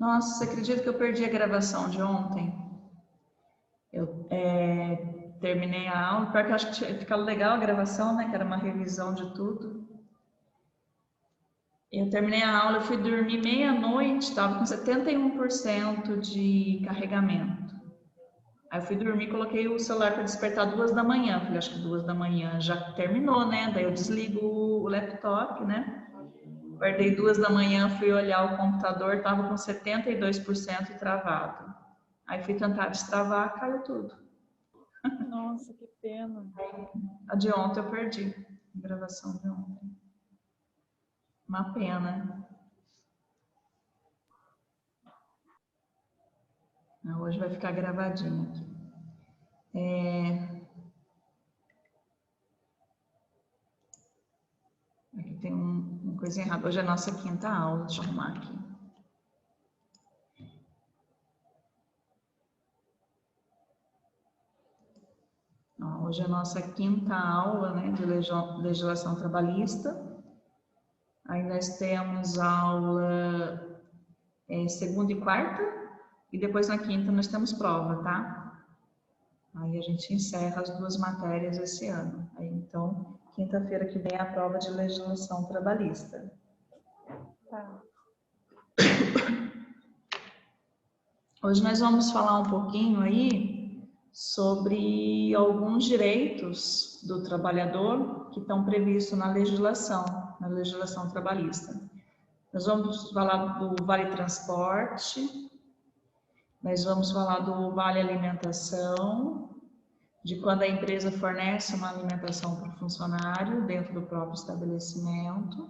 Nossa, você acredita que eu perdi a gravação de ontem? Eu terminei a aula, porque eu acho que tinha ficado legal a gravação, né? Que era uma revisão de tudo. Eu terminei a aula, eu fui dormir meia-noite, estava com 71% de carregamento. Aí eu fui dormir, coloquei o celular para despertar 2 da manhã. Falei, acho que 2 da manhã já terminou, né? Daí eu desligo o laptop, né? Guardei 2 da manhã, fui olhar o computador, estava com 72% travado. Aí fui tentar destravar, caiu tudo. Nossa, que pena. A de ontem eu perdi, a gravação de ontem. Uma pena. Hoje vai ficar gravadinho aqui. Aqui tem uma coisa errada. Hoje é a nossa 5ª aula, deixa eu arrumar aqui. Hoje é a nossa 5ª aula, né, de legislação trabalhista. Aí nós temos aula segunda e quarta, e depois na 5ª nós temos prova, tá? Aí a gente encerra as 2 matérias esse ano. Aí, então, quinta-feira que vem é a prova de legislação trabalhista. Tá. Hoje nós vamos falar um pouquinho aí sobre alguns direitos do trabalhador que estão previstos na legislação trabalhista. Nós vamos falar do Vale Transporte, nós vamos falar do Vale Alimentação, de quando a empresa fornece uma alimentação para o funcionário dentro do próprio estabelecimento.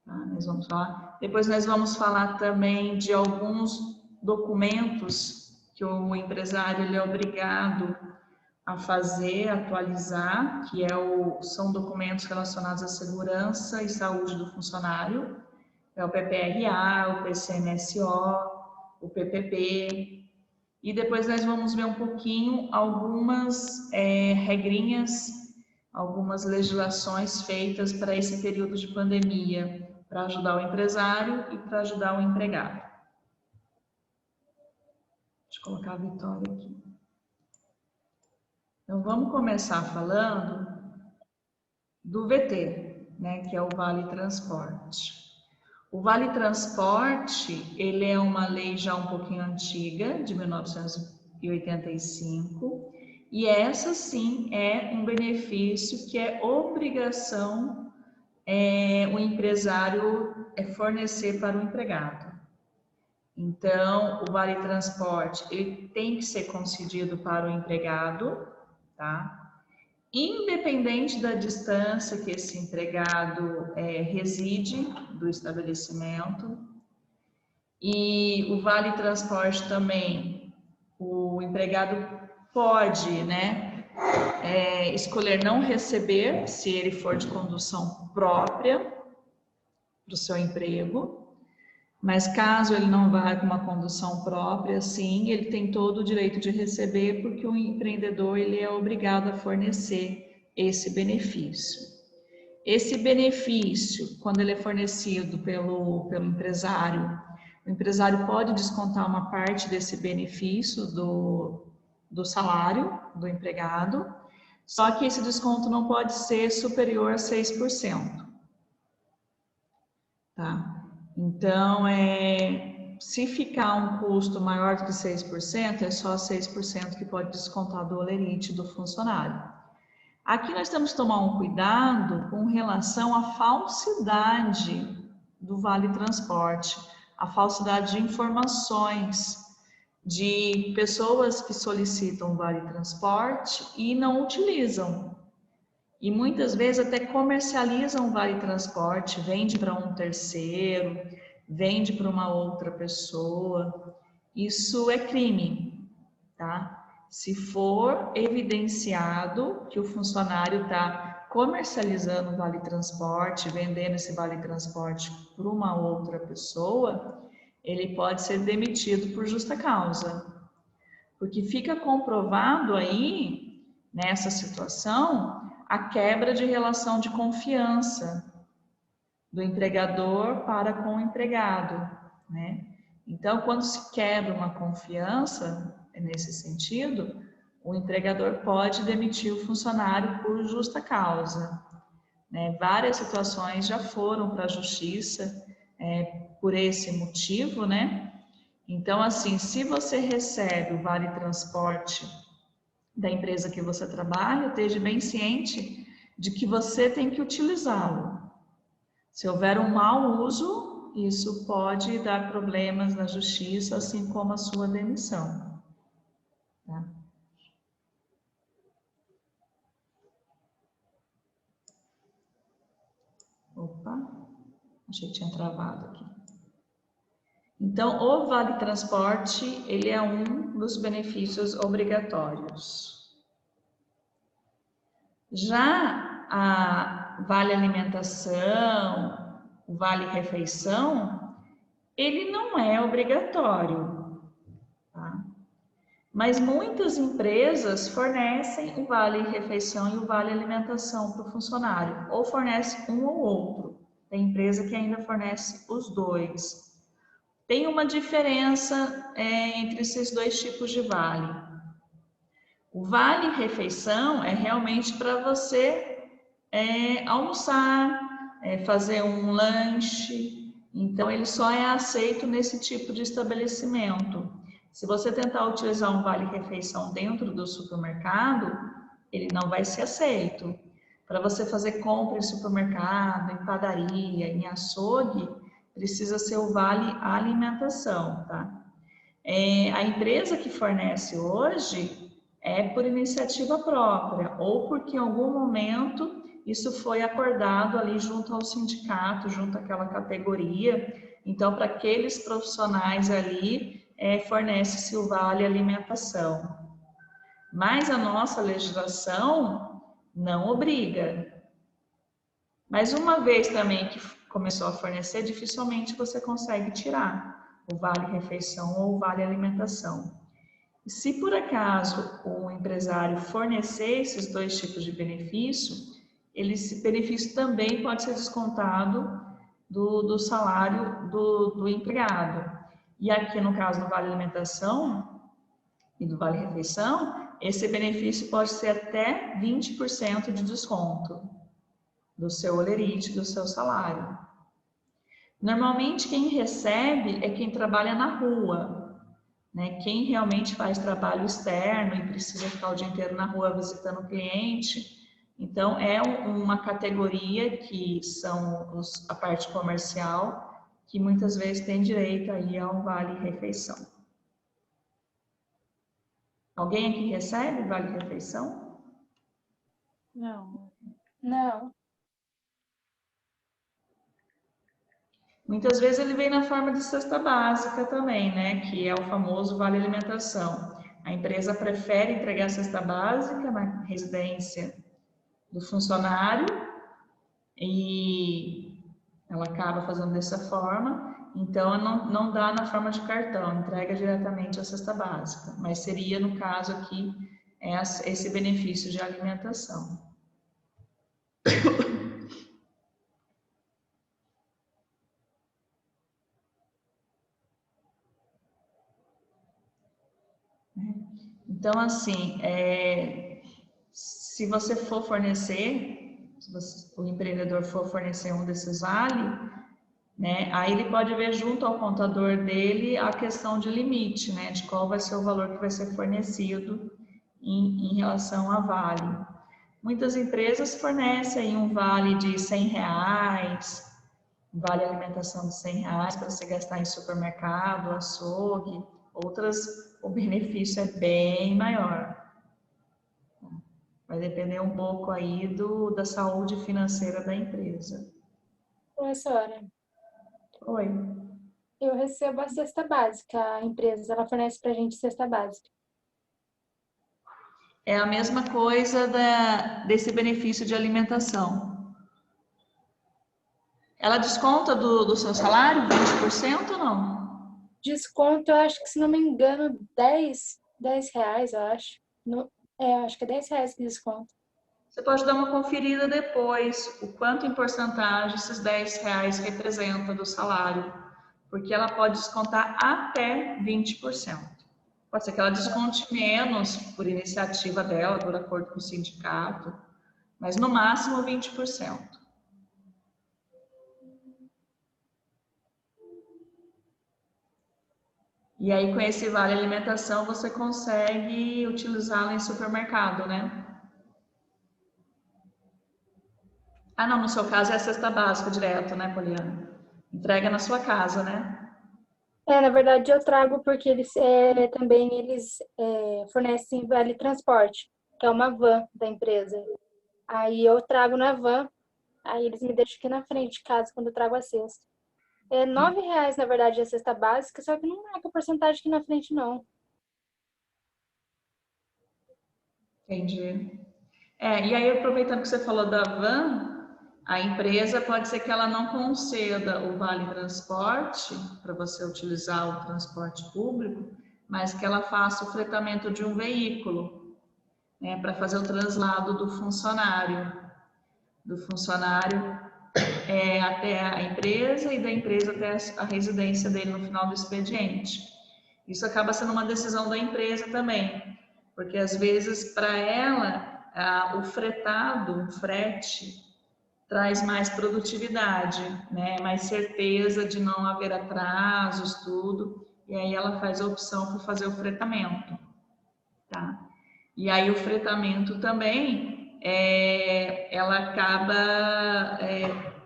Tá? Nós vamos falar. Depois nós vamos falar também de alguns documentos que o empresário ele é obrigado a fazer, atualizar, que são documentos relacionados à segurança e saúde do funcionário. É o PPRA, o PCMSO, o PPP. E depois nós vamos ver um pouquinho algumas regrinhas, algumas legislações feitas para esse período de pandemia, para ajudar o empresário e para ajudar o empregado. Deixa eu colocar a Vitória aqui. Então vamos começar falando do VT, né, que é o Vale Transporte. O Vale Transporte, ele é uma lei já um pouquinho antiga, de 1985, e essa sim é um benefício que é obrigação o empresário fornecer para o empregado. Então, o Vale Transporte, ele tem que ser concedido para o empregado, tá? Independente da distância que esse empregado reside do estabelecimento. E o Vale Transporte também, o empregado pode, né, escolher não receber, se ele for de condução própria para o seu emprego, mas caso ele não vá com uma condução própria, sim, ele tem todo o direito de receber, porque o empreendedor ele é obrigado a fornecer esse benefício. Esse benefício, quando ele é fornecido pelo empresário, o empresário pode descontar uma parte desse benefício do salário do empregado, só que esse desconto não pode ser superior a 6%. Tá? Então, se ficar um custo maior do que 6%, é só 6% que pode descontar do holerite do funcionário. Aqui nós temos que tomar um cuidado com relação à falsidade do Vale Transporte, a falsidade de informações de pessoas que solicitam o Vale Transporte e não utilizam. E muitas vezes até comercializam o Vale Transporte, vende para um terceiro, vende para uma outra pessoa. Isso é crime, tá? Se for evidenciado que o funcionário está comercializando o Vale Transporte, vendendo esse Vale Transporte para uma outra pessoa, ele pode ser demitido por justa causa. Porque fica comprovado aí, nessa situação, a quebra de relação de confiança do empregador para com o empregado, né? Então, quando se quebra uma confiança, nesse sentido, o empregador pode demitir o funcionário por justa causa, né? Várias situações já foram para a justiça por esse motivo, né? Então, assim, se você recebe o vale transporte da empresa que você trabalha, esteja bem ciente de que você tem que utilizá-lo. Se houver um mau uso, isso pode dar problemas na justiça, assim como a sua demissão. Tá? Opa, achei que tinha travado aqui. Então, o Vale Transporte, ele é um dos benefícios obrigatórios. Já a Vale Alimentação, o Vale Refeição, ele não é obrigatório, tá? Mas muitas empresas fornecem o Vale Refeição e o Vale Alimentação para o funcionário, ou fornece um ou outro. Tem empresa que ainda fornece os dois. Tem uma diferença entre esses dois tipos de vale. O Vale Refeição é realmente para você almoçar, fazer um lanche. Então, ele só é aceito nesse tipo de estabelecimento. Se você tentar utilizar um vale-refeição dentro do supermercado, ele não vai ser aceito. Para você fazer compra em supermercado, em padaria, em açougue, precisa ser o vale alimentação, tá? A empresa que fornece hoje é por iniciativa própria ou porque em algum momento isso foi acordado ali junto ao sindicato, junto àquela categoria. Então, para aqueles profissionais ali, fornece-se o vale alimentação. Mas a nossa legislação não obriga. Mas uma vez também que começou a fornecer, dificilmente você consegue tirar o vale refeição ou o vale alimentação. Se por acaso o empresário fornecer esses dois tipos de benefício, esse benefício também pode ser descontado do salário do empregado. E aqui no caso do vale alimentação e do vale refeição, esse benefício pode ser até 20% de desconto do seu holerite, do seu salário. Normalmente quem recebe é quem trabalha na rua, né? Quem realmente faz trabalho externo e precisa ficar o dia inteiro na rua visitando o cliente. Então, é uma categoria que são a parte comercial, que muitas vezes tem direito aí a um vale-refeição. Alguém aqui recebe vale-refeição? Não. Não. Muitas vezes ele vem na forma de cesta básica também, né? Que é o famoso vale alimentação. A empresa prefere entregar a cesta básica na residência do funcionário e ela acaba fazendo dessa forma. Então, não dá na forma de cartão, entrega diretamente a cesta básica. Mas seria, no caso aqui, esse benefício de alimentação. Então, assim, se você for fornecer, o empreendedor for fornecer um desses vale, né, aí ele pode ver junto ao contador dele a questão de limite, né, de qual vai ser o valor que vai ser fornecido em relação a vale. Muitas empresas fornecem aí um vale de R$100, vale alimentação de R$100 para você gastar em supermercado, açougue. Outras, o benefício é bem maior. Vai depender um pouco aí da saúde financeira da empresa. Professora, Oi. eu recebo a cesta básica. A empresa, ela fornece pra gente cesta básica. É a mesma coisa desse benefício de alimentação. Ela desconta do seu salário 20% ou não? Desconto, eu acho que, se não me engano, 10 reais, eu acho. Acho que é 10 reais que desconto. Você pode dar uma conferida depois, o quanto em porcentagem esses R$10 representa do salário. porque ela pode descontar até 20%. Pode ser que ela desconte menos por iniciativa dela, por acordo com o sindicato, mas no máximo 20%. E aí, com esse vale alimentação, você consegue utilizá-lo em supermercado, né? Ah, não, no seu caso é a cesta básica direto, né, Poliana? Entrega na sua casa, né? Na verdade eu trago porque eles fornecem vale transporte, que é uma van da empresa. Aí eu trago na van, aí eles me deixam aqui na frente de casa quando eu trago a cesta. É R$ 9, na verdade, a cesta básica, só que não é com a porcentagem aqui na frente, não. Entendi. E aí, aproveitando que você falou da van, a empresa pode ser que ela não conceda o vale transporte para você utilizar o transporte público, mas que ela faça o fretamento de um veículo, né, para fazer o translado do funcionário até a empresa e da empresa até a residência dele no final do expediente. Isso acaba sendo uma decisão da empresa também, porque às vezes para ela o frete traz mais produtividade, né? Mais certeza de não haver atrasos, tudo, e aí ela faz a opção por fazer o fretamento, tá? E aí o fretamento também, ela acaba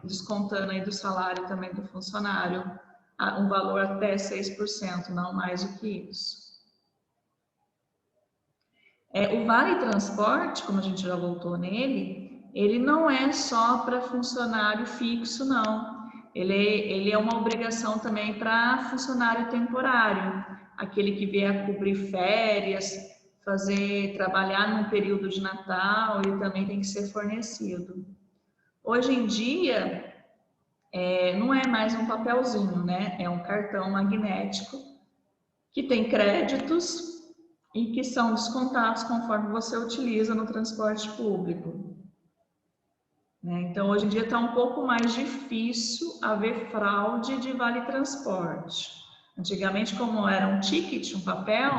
descontando aí do salário também do funcionário um valor até 6%, não mais do que isso. O vale transporte, como a gente já voltou nele, ele não é só para funcionário fixo, não. Ele é uma obrigação também para funcionário temporário, aquele que vier cobrir férias, trabalhar num período de Natal, ele também tem que ser fornecido. Hoje em dia, não é mais um papelzinho, né? É um cartão magnético que tem créditos e que são descontados conforme você utiliza no transporte público. Então, hoje em dia está um pouco mais difícil haver fraude de vale transporte. Antigamente, como era um ticket, um papel,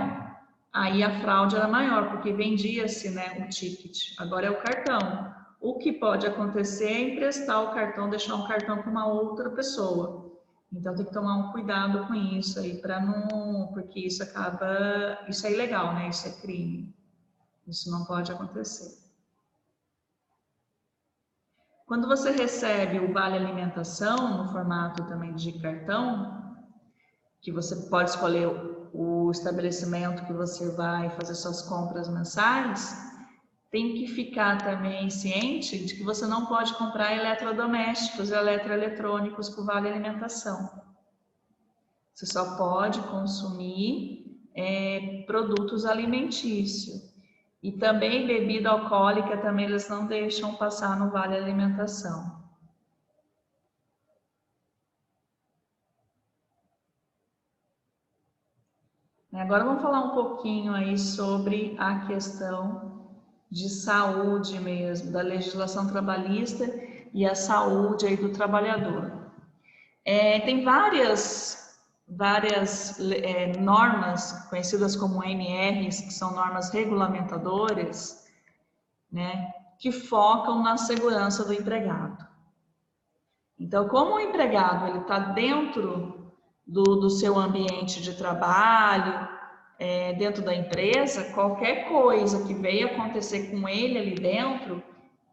aí a fraude era maior, porque vendia-se, né, o ticket. Agora é o cartão. O que pode acontecer é emprestar o cartão, deixar um cartão para uma outra pessoa. Então tem que tomar um cuidado com isso aí, para não, porque isso é ilegal, né? Isso é crime. Isso não pode acontecer. Quando você recebe o vale alimentação no formato também de cartão, que você pode escolher o estabelecimento que você vai fazer suas compras mensais, tem que ficar também ciente de que você não pode comprar eletrodomésticos e eletroeletrônicos com vale alimentação. Você só pode consumir produtos alimentícios. E também bebida alcoólica, também eles não deixam passar no vale alimentação. Agora vamos falar um pouquinho aí sobre a questão de saúde mesmo, da legislação trabalhista e a saúde aí do trabalhador. Tem várias normas conhecidas como NRs, que são normas regulamentadoras, né, que focam na segurança do empregado. Então, como o empregado ele está dentro do seu ambiente de trabalho, dentro da empresa, qualquer coisa que venha acontecer com ele ali dentro,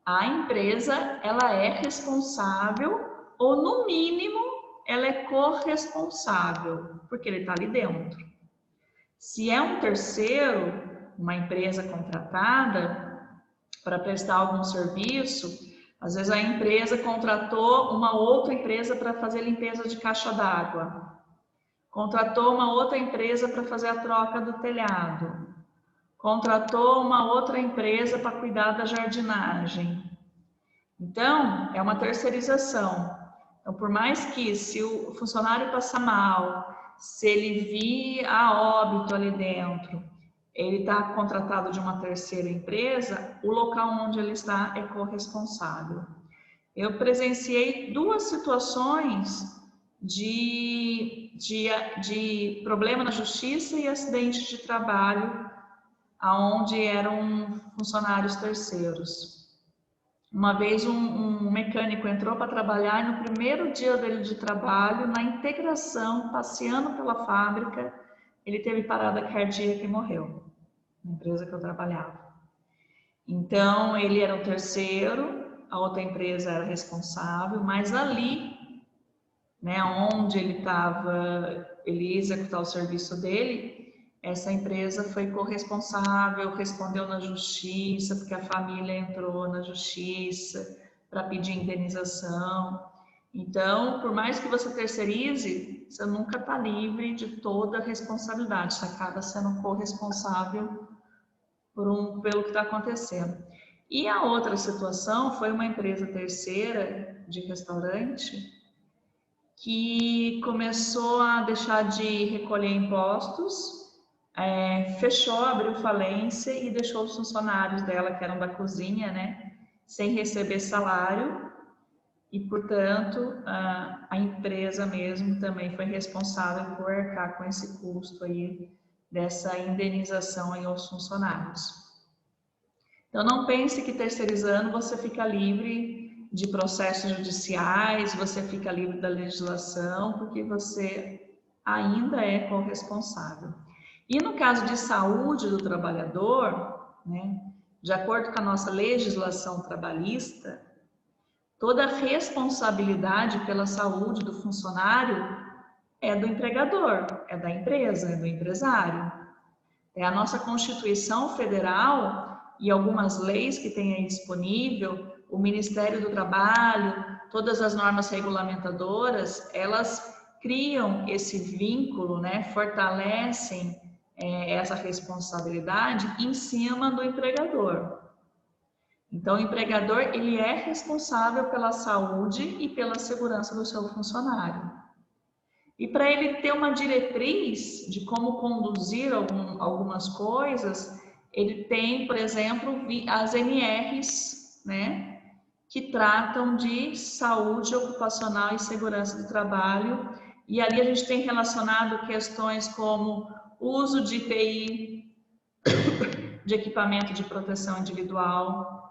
a empresa ela é responsável, ou no mínimo ela é corresponsável, porque ele está ali dentro. Se é um terceiro, uma empresa contratada para prestar algum serviço, às vezes a empresa contratou uma outra empresa para fazer limpeza de caixa d'água, contratou uma outra empresa para fazer a troca do telhado, contratou uma outra empresa para cuidar da jardinagem. Então, é uma terceirização. Então, por mais que se o funcionário passar mal, se ele vir a óbito ali dentro, ele está contratado de uma terceira empresa, o local onde ele está é corresponsável. Eu presenciei duas situações de de problema na justiça e acidente de trabalho, aonde eram funcionários terceiros. Uma vez um mecânico entrou para trabalhar e no primeiro dia dele de trabalho, na integração, passeando pela fábrica, ele teve parada cardíaca e morreu, na empresa que eu trabalhava. Então, ele era o terceiro, a outra empresa era responsável, mas ali, né, onde ele estava, ele ia executar o serviço dele, essa empresa foi corresponsável, respondeu na justiça, porque a família entrou na justiça para pedir indenização. Então, por mais que você terceirize, você nunca está livre de toda a responsabilidade, você acaba sendo corresponsável pelo que está acontecendo. E a outra situação foi uma empresa terceira de restaurante que começou a deixar de recolher impostos, fechou, abriu falência e deixou os funcionários dela, que eram da cozinha, né, sem receber salário. E, portanto, a empresa mesmo também foi responsável por arcar com esse custo aí dessa indenização aí aos funcionários. Então, não pense que terceirizando você fica livre de processos judiciais, você fica livre da legislação, porque você ainda é corresponsável. E no caso de saúde do trabalhador, né, de acordo com a nossa legislação trabalhista, toda a responsabilidade pela saúde do funcionário é do empregador, é da empresa, é do empresário. É a nossa Constituição Federal e algumas leis que tem aí disponível, o Ministério do Trabalho, todas as normas regulamentadoras, elas criam esse vínculo, né, fortalecem essa responsabilidade em cima do empregador. Então, o empregador, ele é responsável pela saúde e pela segurança do seu funcionário. E para ele ter uma diretriz de como conduzir algumas coisas, ele tem, por exemplo, as NRs, né, que tratam de saúde ocupacional e segurança do trabalho. E ali a gente tem relacionado questões como uso de EPI, de equipamento de proteção individual,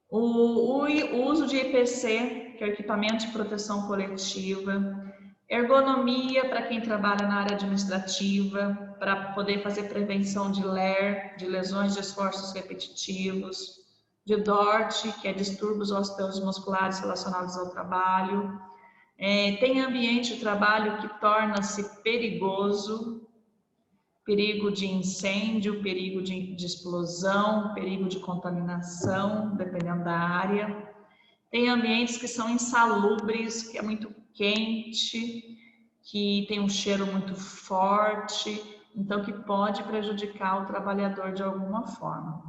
o uso de EPC, que é o equipamento de proteção coletiva, ergonomia para quem trabalha na área administrativa, para poder fazer prevenção de LER, de lesões de esforços repetitivos, de DORT, que é distúrbios osteomusculares relacionados ao trabalho. Tem ambiente de trabalho que torna-se perigoso, perigo de incêndio, perigo de explosão, perigo de contaminação, dependendo da área. Tem ambientes que são insalubres, que é muito quente, que tem um cheiro muito forte, então que pode prejudicar o trabalhador de alguma forma.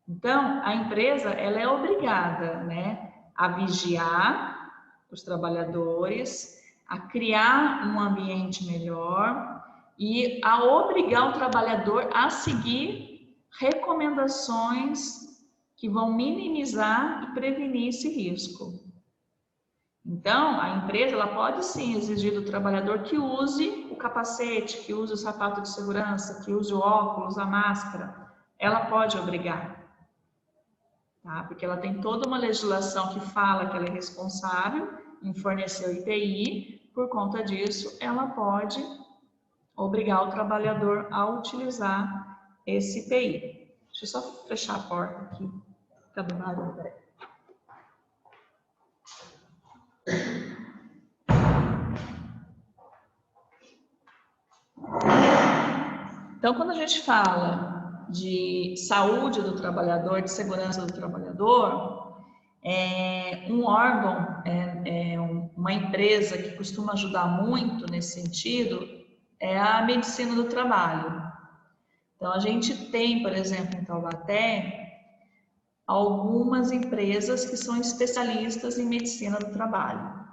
Então, a empresa, ela é obrigada, né, a vigiar os trabalhadores, a criar um ambiente melhor e a obrigar o trabalhador a seguir recomendações que vão minimizar e prevenir esse risco. Então, a empresa, ela pode sim exigir do trabalhador que use o capacete, que use o sapato de segurança, que use o óculos, a máscara. Ela pode obrigar, tá? Porque ela tem toda uma legislação que fala que ela é responsável em fornecer o EPI. Por conta disso, ela pode obrigar o trabalhador a utilizar esse EPI. Deixa eu só fechar a porta aqui. Tá do barulho, peraí. Então, quando a gente fala de saúde do trabalhador, de segurança do trabalhador, um órgão, uma empresa que costuma ajudar muito nesse sentido é a medicina do trabalho. Então, a gente tem, por exemplo, em Taubaté, algumas empresas que são especialistas em medicina do trabalho.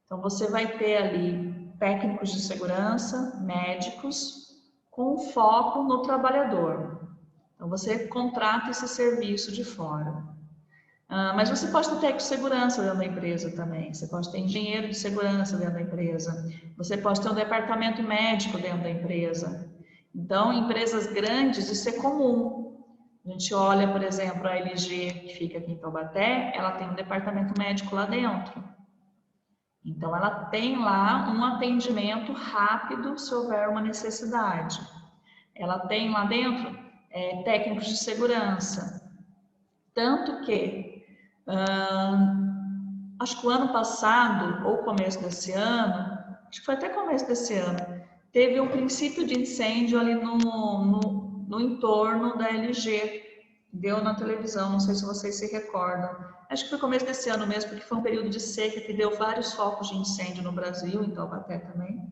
Então, você vai ter ali técnicos de segurança, médicos, com foco no trabalhador. Então, você contrata esse serviço de fora. Mas você pode ter técnico de segurança dentro da empresa também. Você pode ter engenheiro de segurança dentro da empresa. Você pode ter um departamento médico dentro da empresa. Então, em empresas grandes, isso é comum. A gente olha, por exemplo, a LG, que fica aqui em Taubaté, ela tem um departamento médico lá dentro. Então, ela tem lá um atendimento rápido se houver uma necessidade. Ela tem lá dentro técnicos de segurança. Tanto que, acho que o ano passado, ou começo desse ano, acho que foi até começo desse ano, teve um princípio de incêndio ali no entorno da LG. Deu na televisão, não sei se vocês se recordam. Acho que foi começo desse ano mesmo, porque foi um período de seca que deu vários focos de incêndio no Brasil, em Taubaté também.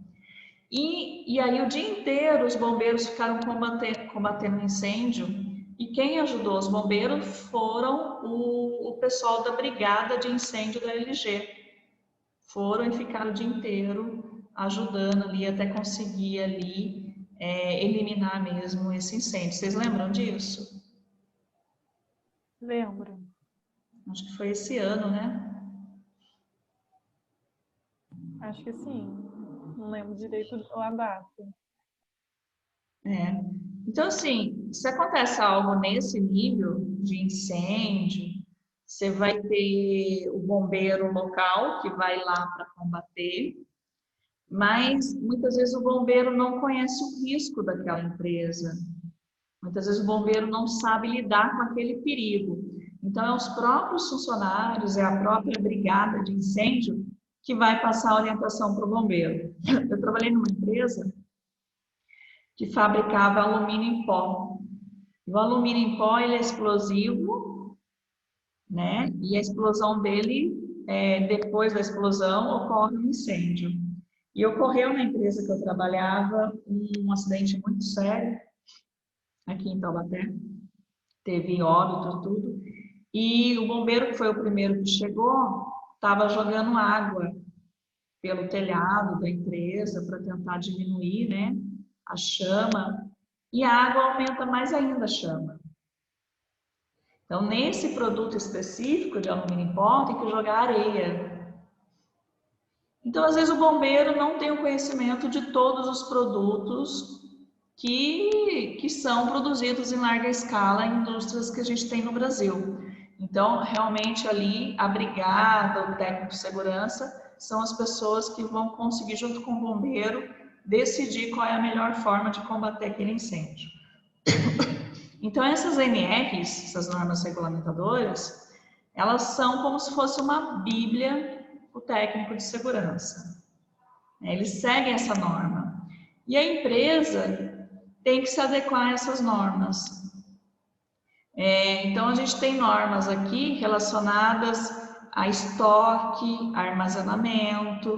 E aí o dia inteiro os bombeiros ficaram combatendo incêndio, e quem ajudou os bombeiros foram o pessoal da brigada de incêndio da LG. Foram e ficaram o dia inteiro ajudando ali até conseguir ali eliminar mesmo esse incêndio. Vocês lembram disso? Lembro. Acho que foi esse ano, né? Acho que sim. Não lembro direito a data. Então, assim, se acontece algo nesse nível de incêndio, você vai ter o bombeiro local que vai lá para combater, mas muitas vezes o bombeiro não conhece o risco daquela empresa. Muitas vezes o bombeiro não sabe lidar com aquele perigo. Então, é os próprios funcionários, é a própria brigada de incêndio que vai passar a orientação para o bombeiro. Eu trabalhei numa empresa que fabricava alumínio em pó. O alumínio em pó ele é explosivo, né? E a explosão dele, depois da explosão, ocorre um incêndio. E ocorreu na empresa que eu trabalhava um acidente muito sério aqui em Taubaté. Teve óbito, tudo. E o bombeiro, que foi o primeiro que chegou, estava jogando água pelo telhado da empresa para tentar diminuir, né, a chama. E a água aumenta mais ainda a chama. Então, nesse produto específico de alumínio em pó, tem que jogar areia. Então, às vezes, o bombeiro não tem o conhecimento de todos os produtos que são produzidos em larga escala em indústrias que a gente tem no Brasil. Então, realmente, ali, a brigada, o técnico de segurança, são as pessoas que vão conseguir, junto com o bombeiro, decidir qual é a melhor forma de combater aquele incêndio. Então, essas NRs, essas normas regulamentadoras, elas são como se fosse uma bíblia o técnico de segurança. Eles seguem essa norma. E a empresa tem que se adequar a essas normas. Então, a gente tem normas aqui relacionadas a estoque, a armazenamento,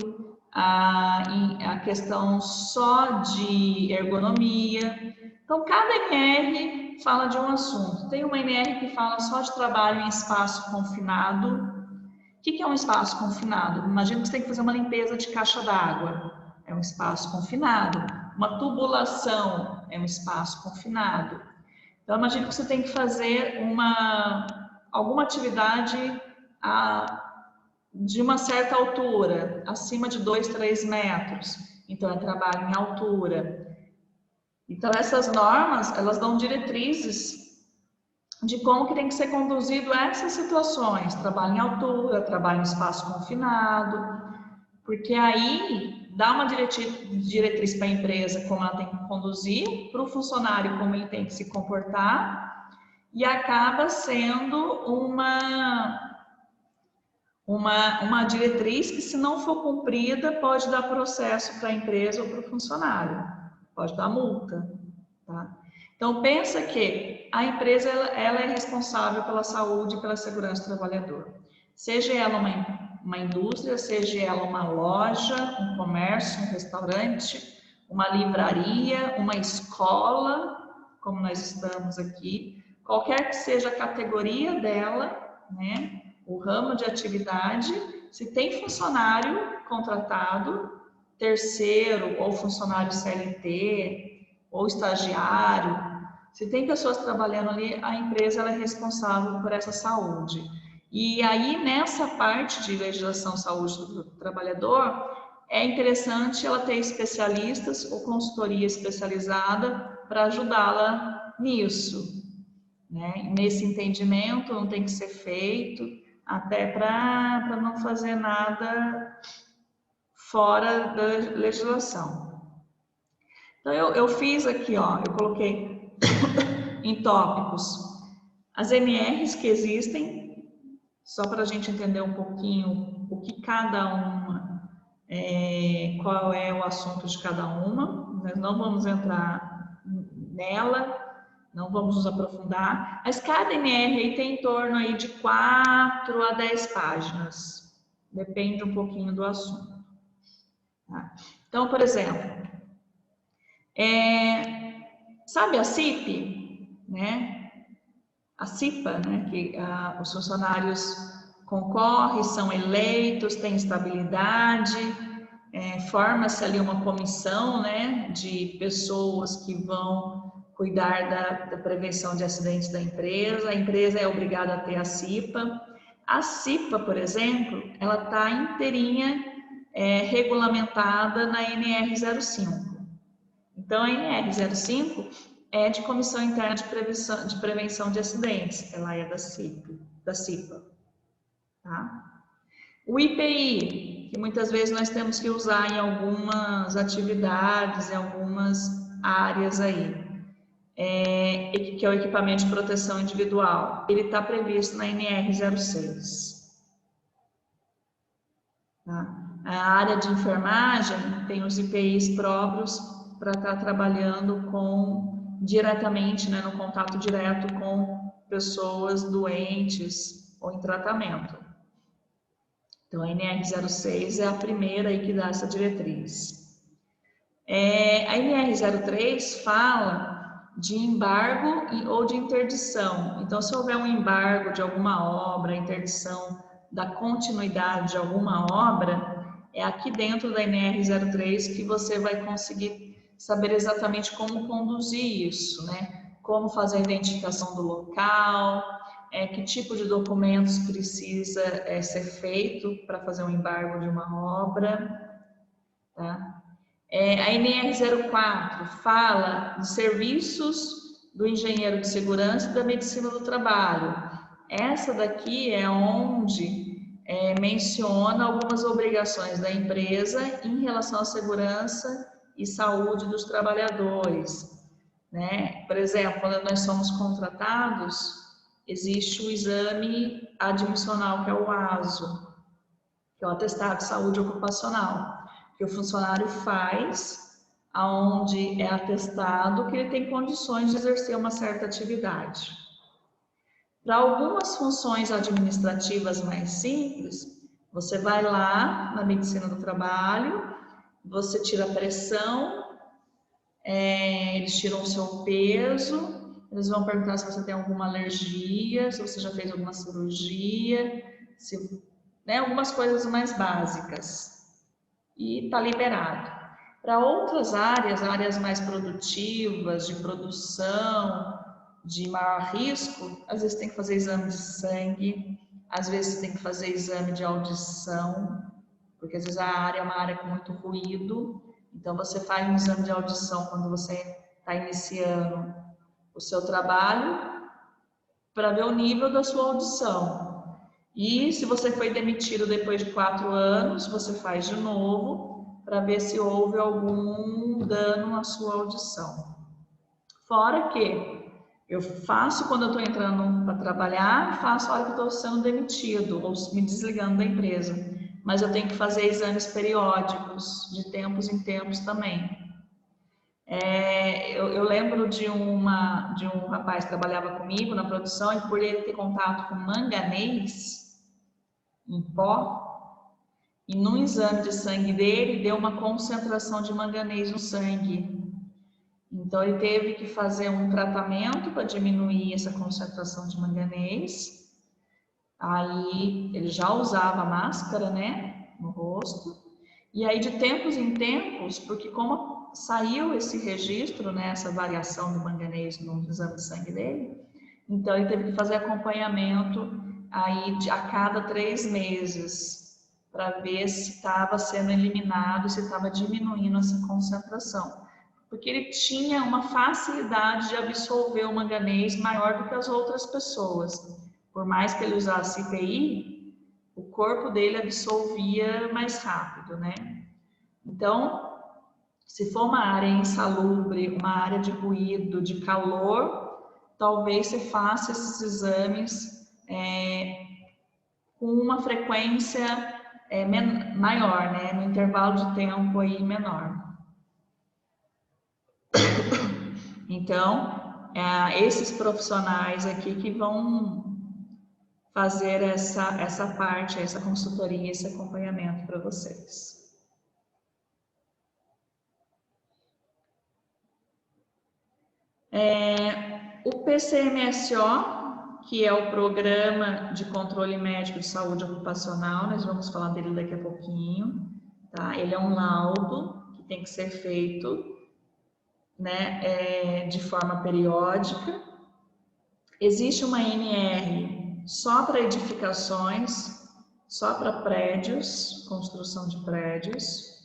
a questão só de ergonomia. Então, cada NR fala de um assunto. Tem uma NR que fala só de trabalho em espaço confinado. O que é um espaço confinado? Imagina que você tem que fazer uma limpeza de caixa d'água. É um espaço confinado. Uma tubulação é um espaço confinado. Então, imagina que você tem que fazer alguma atividade de uma certa altura, acima de 2, 3 metros. Então, é trabalho em altura. Então, essas normas, elas dão diretrizes de como que tem que ser conduzido essas situações, trabalho em altura, trabalho em espaço confinado, porque aí dá uma diretriz para a empresa como ela tem que conduzir, para o funcionário como ele tem que se comportar, e acaba sendo uma diretriz que, se não for cumprida, pode dar processo para a empresa ou para o funcionário, pode dar multa, tá? Então, pensa que a empresa ela é responsável pela saúde e pela segurança do trabalhador. Seja ela uma indústria, seja ela uma loja, um comércio, um restaurante, uma livraria, uma escola, como nós estamos aqui, qualquer que seja a categoria dela, né, o ramo de atividade, se tem funcionário contratado, terceiro ou funcionário CLT, ou estagiário, se tem pessoas trabalhando ali, a empresa ela é responsável por essa saúde. E aí, nessa parte de legislação saúde do trabalhador, é interessante ela ter especialistas ou consultoria especializada para ajudá-la nisso, né? Nesse entendimento não tem que ser feito, até para não fazer nada fora da legislação. Então, eu fiz aqui, ó, eu coloquei em tópicos as MRs que existem, só para a gente entender um pouquinho o que cada uma, qual é o assunto de cada uma. Nós não vamos entrar nela, não vamos nos aprofundar, mas cada MR aí tem em torno aí de 4 a 10 páginas, depende um pouquinho do assunto. Tá? Então, por exemplo, sabe a CIP, né? A CIPA, né? Que os funcionários concorrem, são eleitos, têm estabilidade, forma-se ali uma comissão, né? De pessoas que vão cuidar da prevenção de acidentes da empresa. A empresa é obrigada a ter a CIPA. A CIPA, por exemplo, ela está inteirinha regulamentada na NR05. Então, a NR05 é de Comissão Interna de Prevenção de Acidentes, ela é da CIPA. Tá? O IPI, que muitas vezes nós temos que usar em algumas atividades, em algumas áreas aí, que é o equipamento de proteção individual, ele está previsto na NR06. Tá? A área de enfermagem tem os IPIs próprios para estar trabalhando diretamente, né, no contato direto com pessoas doentes ou em tratamento. Então, a NR06 é a primeira aí que dá essa diretriz. A NR03 fala de embargo ou de interdição. Então, se houver um embargo de alguma obra, interdição da continuidade de alguma obra, é aqui dentro da NR03 que você vai conseguir saber exatamente como conduzir isso, né? Como fazer a identificação do local, que tipo de documentos precisa ser feito para fazer um embargo de uma obra. Tá? A NR04 fala de serviços do engenheiro de segurança e da medicina do trabalho. Essa daqui é onde menciona algumas obrigações da empresa em relação à segurança e saúde dos trabalhadores, né? Por exemplo, quando nós somos contratados, existe o exame admissional, que é o ASO, que é o atestado de saúde ocupacional, que o funcionário faz, aonde é atestado que ele tem condições de exercer uma certa atividade. Para algumas funções administrativas mais simples, você vai lá na medicina do trabalho, você tira a pressão, eles tiram o seu peso, eles vão perguntar se você tem alguma alergia, se você já fez alguma cirurgia, algumas coisas mais básicas. E está liberado. Para outras áreas mais produtivas, de produção, de maior risco, às vezes tem que fazer exame de sangue, às vezes tem que fazer exame de audição, porque às vezes a área é uma área com muito ruído, então você faz um exame de audição quando você está iniciando o seu trabalho, para ver o nível da sua audição. E se você foi demitido depois de 4 anos, você faz de novo, para ver se houve algum dano na sua audição. Fora que eu faço quando eu estou entrando para trabalhar, faço a hora que eu estou sendo demitido ou me desligando da empresa. Mas eu tenho que fazer exames periódicos, de tempos em tempos também. Eu lembro de um rapaz que trabalhava comigo na produção e por ele ter contato com manganês em pó, e no exame de sangue dele deu uma concentração de manganês no sangue. Então ele teve que fazer um tratamento para diminuir essa concentração de manganês. Aí ele já usava máscara, né, no rosto. E aí de tempos em tempos, porque como saiu esse registro, né, essa variação do manganês no exame de sangue dele, então ele teve que fazer acompanhamento aí a cada 3 meses, para ver se estava sendo eliminado, se estava diminuindo essa concentração. Porque ele tinha uma facilidade de absorver o manganês maior do que as outras pessoas. Por mais que ele usasse IPI, o corpo dele absorvia mais rápido, né? Então, se for uma área insalubre, uma área de ruído, de calor, talvez você faça esses exames com uma frequência maior, né? No intervalo de tempo aí menor. Então, esses profissionais aqui que vão fazer essa parte, essa consultoria, esse acompanhamento para vocês. O PCMSO, que é o Programa de Controle Médico de Saúde Ocupacional, nós vamos falar dele daqui a pouquinho, tá? Ele é um laudo que tem que ser feito, né, de forma periódica. Existe uma NR só para edificações, só para prédios, construção de prédios.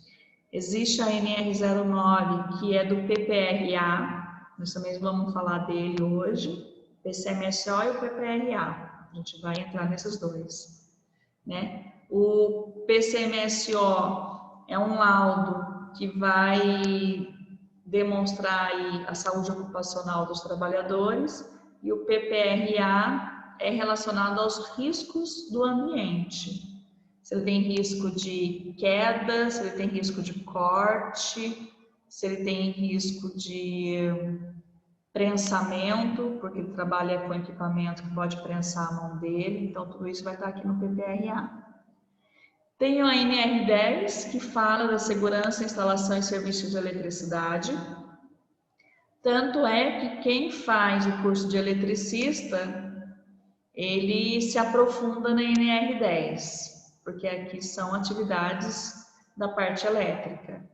Existe a NR09, que é do PPRA, nós também vamos falar dele hoje, PCMSO e o PPRA, a gente vai entrar nesses dois, né? O PCMSO é um laudo que vai demonstrar aí a saúde ocupacional dos trabalhadores, e o PPRA é relacionado aos riscos do ambiente. Se ele tem risco de queda, se ele tem risco de corte, se ele tem risco de prensamento, porque ele trabalha com equipamento que pode prensar a mão dele, então tudo isso vai estar aqui no PPRA. Tem a NR10, que fala da segurança, instalação e serviços de eletricidade. Tanto é que quem faz o curso de eletricista, ele se aprofunda na NR10, porque aqui são atividades da parte elétrica.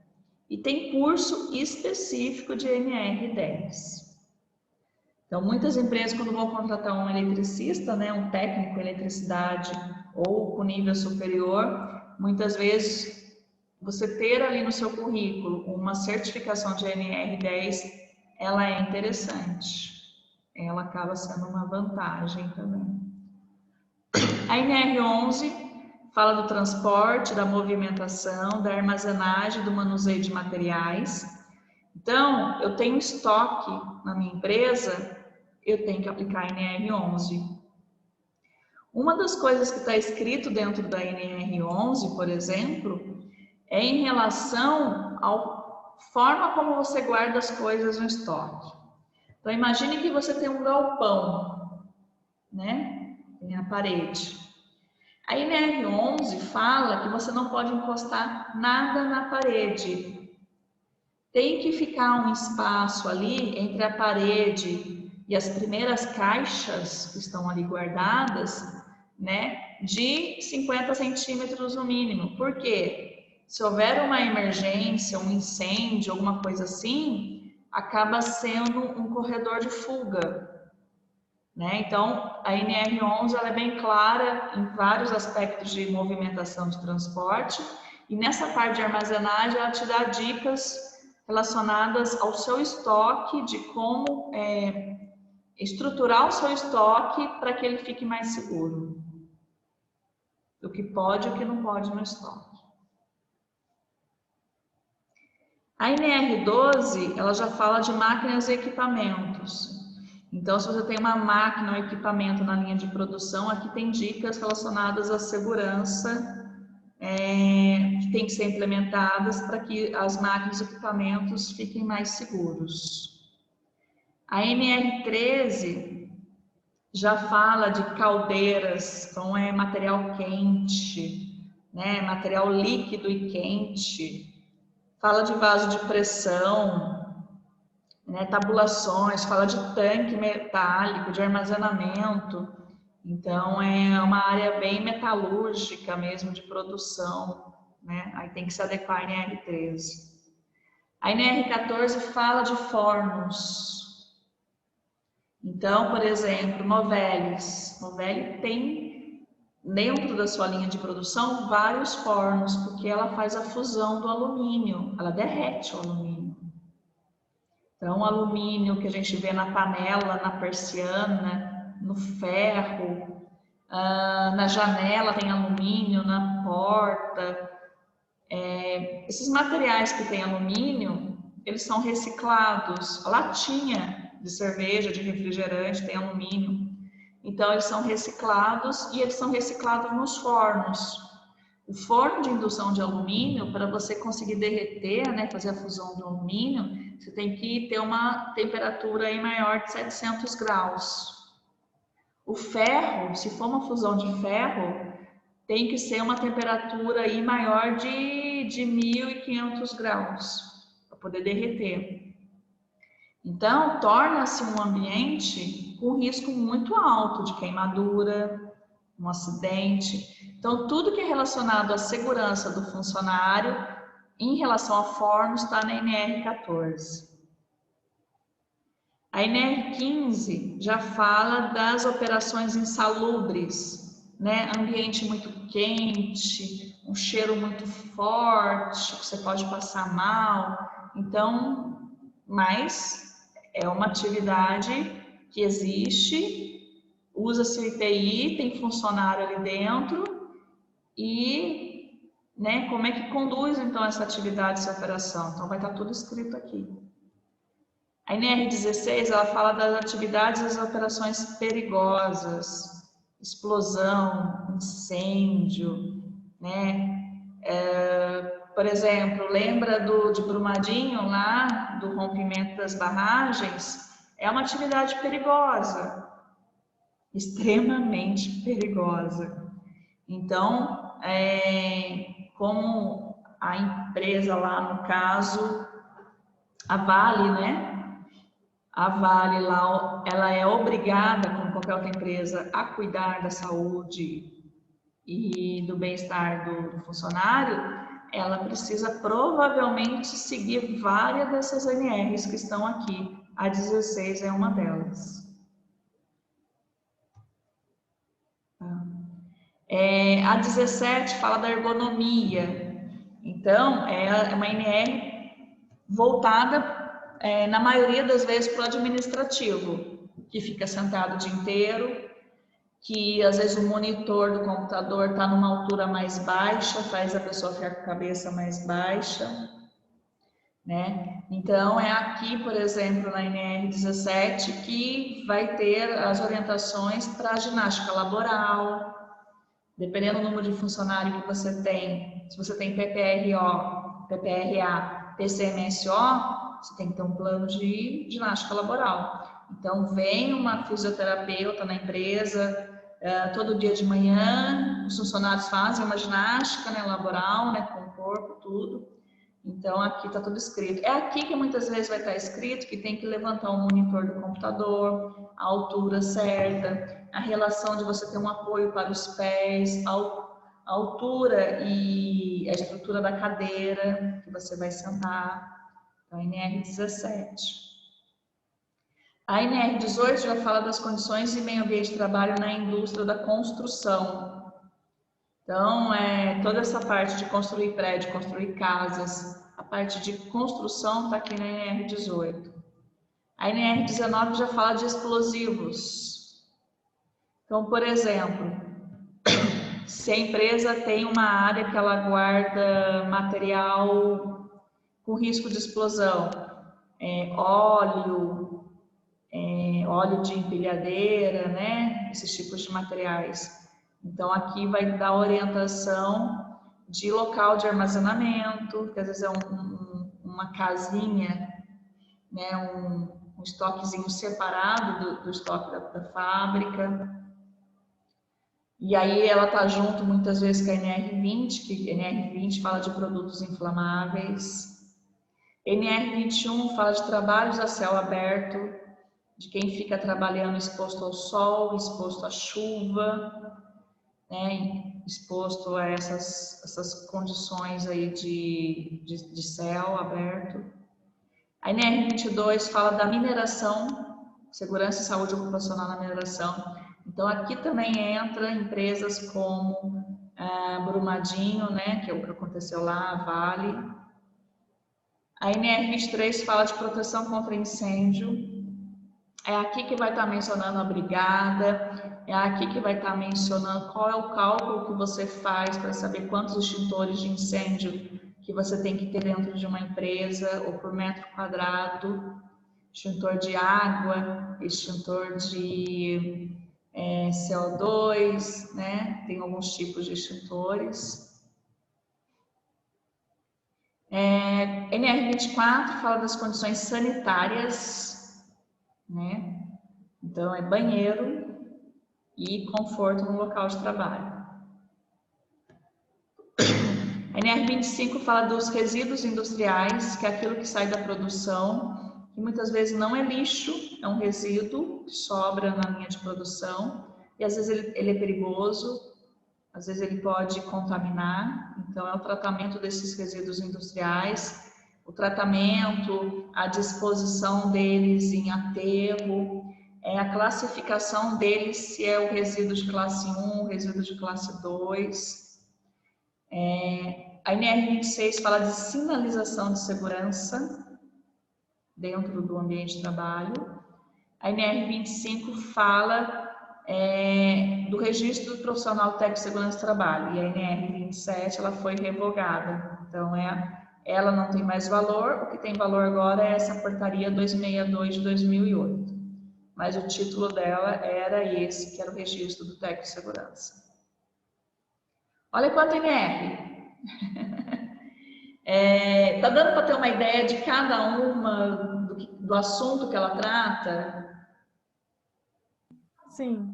E tem curso específico de NR10. Então, muitas empresas, quando vão contratar um eletricista, né, um técnico em eletricidade ou com nível superior, muitas vezes você ter ali no seu currículo uma certificação de NR10, ela é interessante. Ela acaba sendo uma vantagem também. A NR11 fala do transporte, da movimentação, da armazenagem, do manuseio de materiais. Então, eu tenho estoque na minha empresa, eu tenho que aplicar a NR11. Uma das coisas que está escrito dentro da NR11, por exemplo, é em relação à forma como você guarda as coisas no estoque. Então, imagine que você tem um galpão, né? Tem a parede. A NR11 fala que você não pode encostar nada na parede. Tem que ficar um espaço ali entre a parede e as primeiras caixas que estão ali guardadas, né, de 50 centímetros no mínimo. Por quê? Se houver uma emergência, um incêndio, alguma coisa assim, acaba sendo um corredor de fuga, né? Então, a NR11 ela é bem clara em vários aspectos de movimentação de transporte, e nessa parte de armazenagem ela te dá dicas relacionadas ao seu estoque, de como estruturar o seu estoque para que ele fique mais seguro. O que pode e o que não pode no estoque. A NR12, ela já fala de máquinas e equipamentos. Então, se você tem uma máquina ou equipamento na linha de produção, aqui tem dicas relacionadas à segurança que tem que ser implementadas para que as máquinas e equipamentos fiquem mais seguros. A NR13 já fala de caldeiras, então é material quente, né, material líquido e quente. Fala de vaso de pressão, né, tabulações, fala de tanque metálico, de armazenamento. Então, é uma área bem metalúrgica mesmo, de produção, né? Aí tem que se adequar à NR13. A NR14 fala de fornos. Então, por exemplo, Novelis. Novelis tem dentro da sua linha de produção vários fornos, porque ela faz a fusão do alumínio, ela derrete o alumínio. Então, o alumínio que a gente vê na panela, na persiana, no ferro, na janela tem alumínio, na porta. Esses materiais que têm alumínio, eles são reciclados. A latinha de cerveja, de refrigerante tem alumínio. Então, eles são reciclados e eles são reciclados nos fornos. O forno de indução de alumínio, para você conseguir derreter, né, fazer a fusão do alumínio, você tem que ter uma temperatura aí maior de 700 graus. O ferro, se for uma fusão de ferro, tem que ser uma temperatura aí maior de 1.500 graus, para poder derreter. Então, torna-se um ambiente com risco muito alto de queimadura, um acidente. Então, tudo que é relacionado à segurança do funcionário em relação a fornos está na NR14. A NR15 já fala das operações insalubres, né? Ambiente muito quente, um cheiro muito forte, que você pode passar mal. Então, mas é uma atividade que existe, usa-se o ITI, tem funcionário ali dentro e, né, como é que conduz então essa atividade, essa operação? Então vai estar tudo escrito aqui. A NR16, ela fala das atividades e das operações perigosas, explosão, incêndio, né? Por exemplo, lembra de Brumadinho lá, do rompimento das barragens? É uma atividade perigosa, extremamente perigosa. Então, como a empresa lá, no caso, a Vale, né? A Vale lá, ela é obrigada, como qualquer outra empresa, a cuidar da saúde e do bem-estar do funcionário. Ela precisa provavelmente seguir várias dessas NRs que estão aqui. A 16 é uma delas. A 17 fala da ergonomia. Então, é uma NR voltada, na maioria das vezes, para o administrativo, que fica sentado o dia inteiro, que às vezes o monitor do computador está numa altura mais baixa, faz a pessoa ficar com a cabeça mais baixa, né? Então, é aqui, por exemplo, na NR17, que vai ter as orientações para a ginástica laboral, dependendo do número de funcionário que você tem. Se você tem PPRO, PPRA, PCMSO, você tem que ter um plano de ginástica laboral. Então, vem uma fisioterapeuta na empresa, todo dia de manhã, os funcionários fazem uma ginástica, né, laboral, né, com o corpo, tudo. Então, aqui está tudo escrito. É aqui que muitas vezes vai estar escrito que tem que levantar o monitor do computador, a altura certa, a relação de você ter um apoio para os pés, a altura e a estrutura da cadeira que você vai sentar. Então, a NR17. A NR18 já fala das condições de meio ambiente de trabalho na indústria da construção. Então, toda essa parte de construir prédio, construir casas, a parte de construção está aqui na NR18. A NR19 já fala de explosivos. Então, por exemplo, se a empresa tem uma área que ela guarda material com risco de explosão, óleo de empilhadeira, né? Esses tipos de materiais. Então, aqui vai dar orientação de local de armazenamento, que às vezes é uma casinha, né? Um estoquezinho separado do estoque da fábrica. E aí ela está junto muitas vezes com a NR20, que NR20 fala de produtos inflamáveis. NR21 fala de trabalhos a céu aberto, de quem fica trabalhando exposto ao sol, exposto à chuva, né, exposto a essas condições aí de céu aberto. A NR22 fala da mineração, segurança e saúde ocupacional na mineração. Então, aqui também entra empresas como Brumadinho, né, que é o que aconteceu lá, a Vale. A NR23 fala de proteção contra incêndio. É aqui que vai estar mencionando a brigada, é aqui que vai estar mencionando qual é o cálculo que você faz para saber quantos extintores de incêndio que você tem que ter dentro de uma empresa, ou por metro quadrado, extintor de água, extintor de CO2, né? Tem alguns tipos de extintores. NR24 fala das condições sanitárias, né? Então, é banheiro e conforto no local de trabalho. A NR25 fala dos resíduos industriais, que é aquilo que sai da produção, que muitas vezes não é lixo, é um resíduo que sobra na linha de produção, e às vezes ele é perigoso, às vezes ele pode contaminar. Então, é o tratamento desses resíduos industriais, o tratamento, a disposição deles em aterro, a classificação deles, se é o resíduo de classe 1, resíduo de classe 2. A NR26 fala de sinalização de segurança dentro do ambiente de trabalho. A NR25 fala do registro do profissional técnico de segurança do trabalho, e a NR27 ela foi revogada. Então, ela não tem mais valor, o que tem valor agora é essa portaria 262 de 2008. Mas o título dela era esse, que era o registro do técnico de segurança. Olha quanto NR! Tá dando para ter uma ideia de cada uma, do assunto que ela trata? Sim.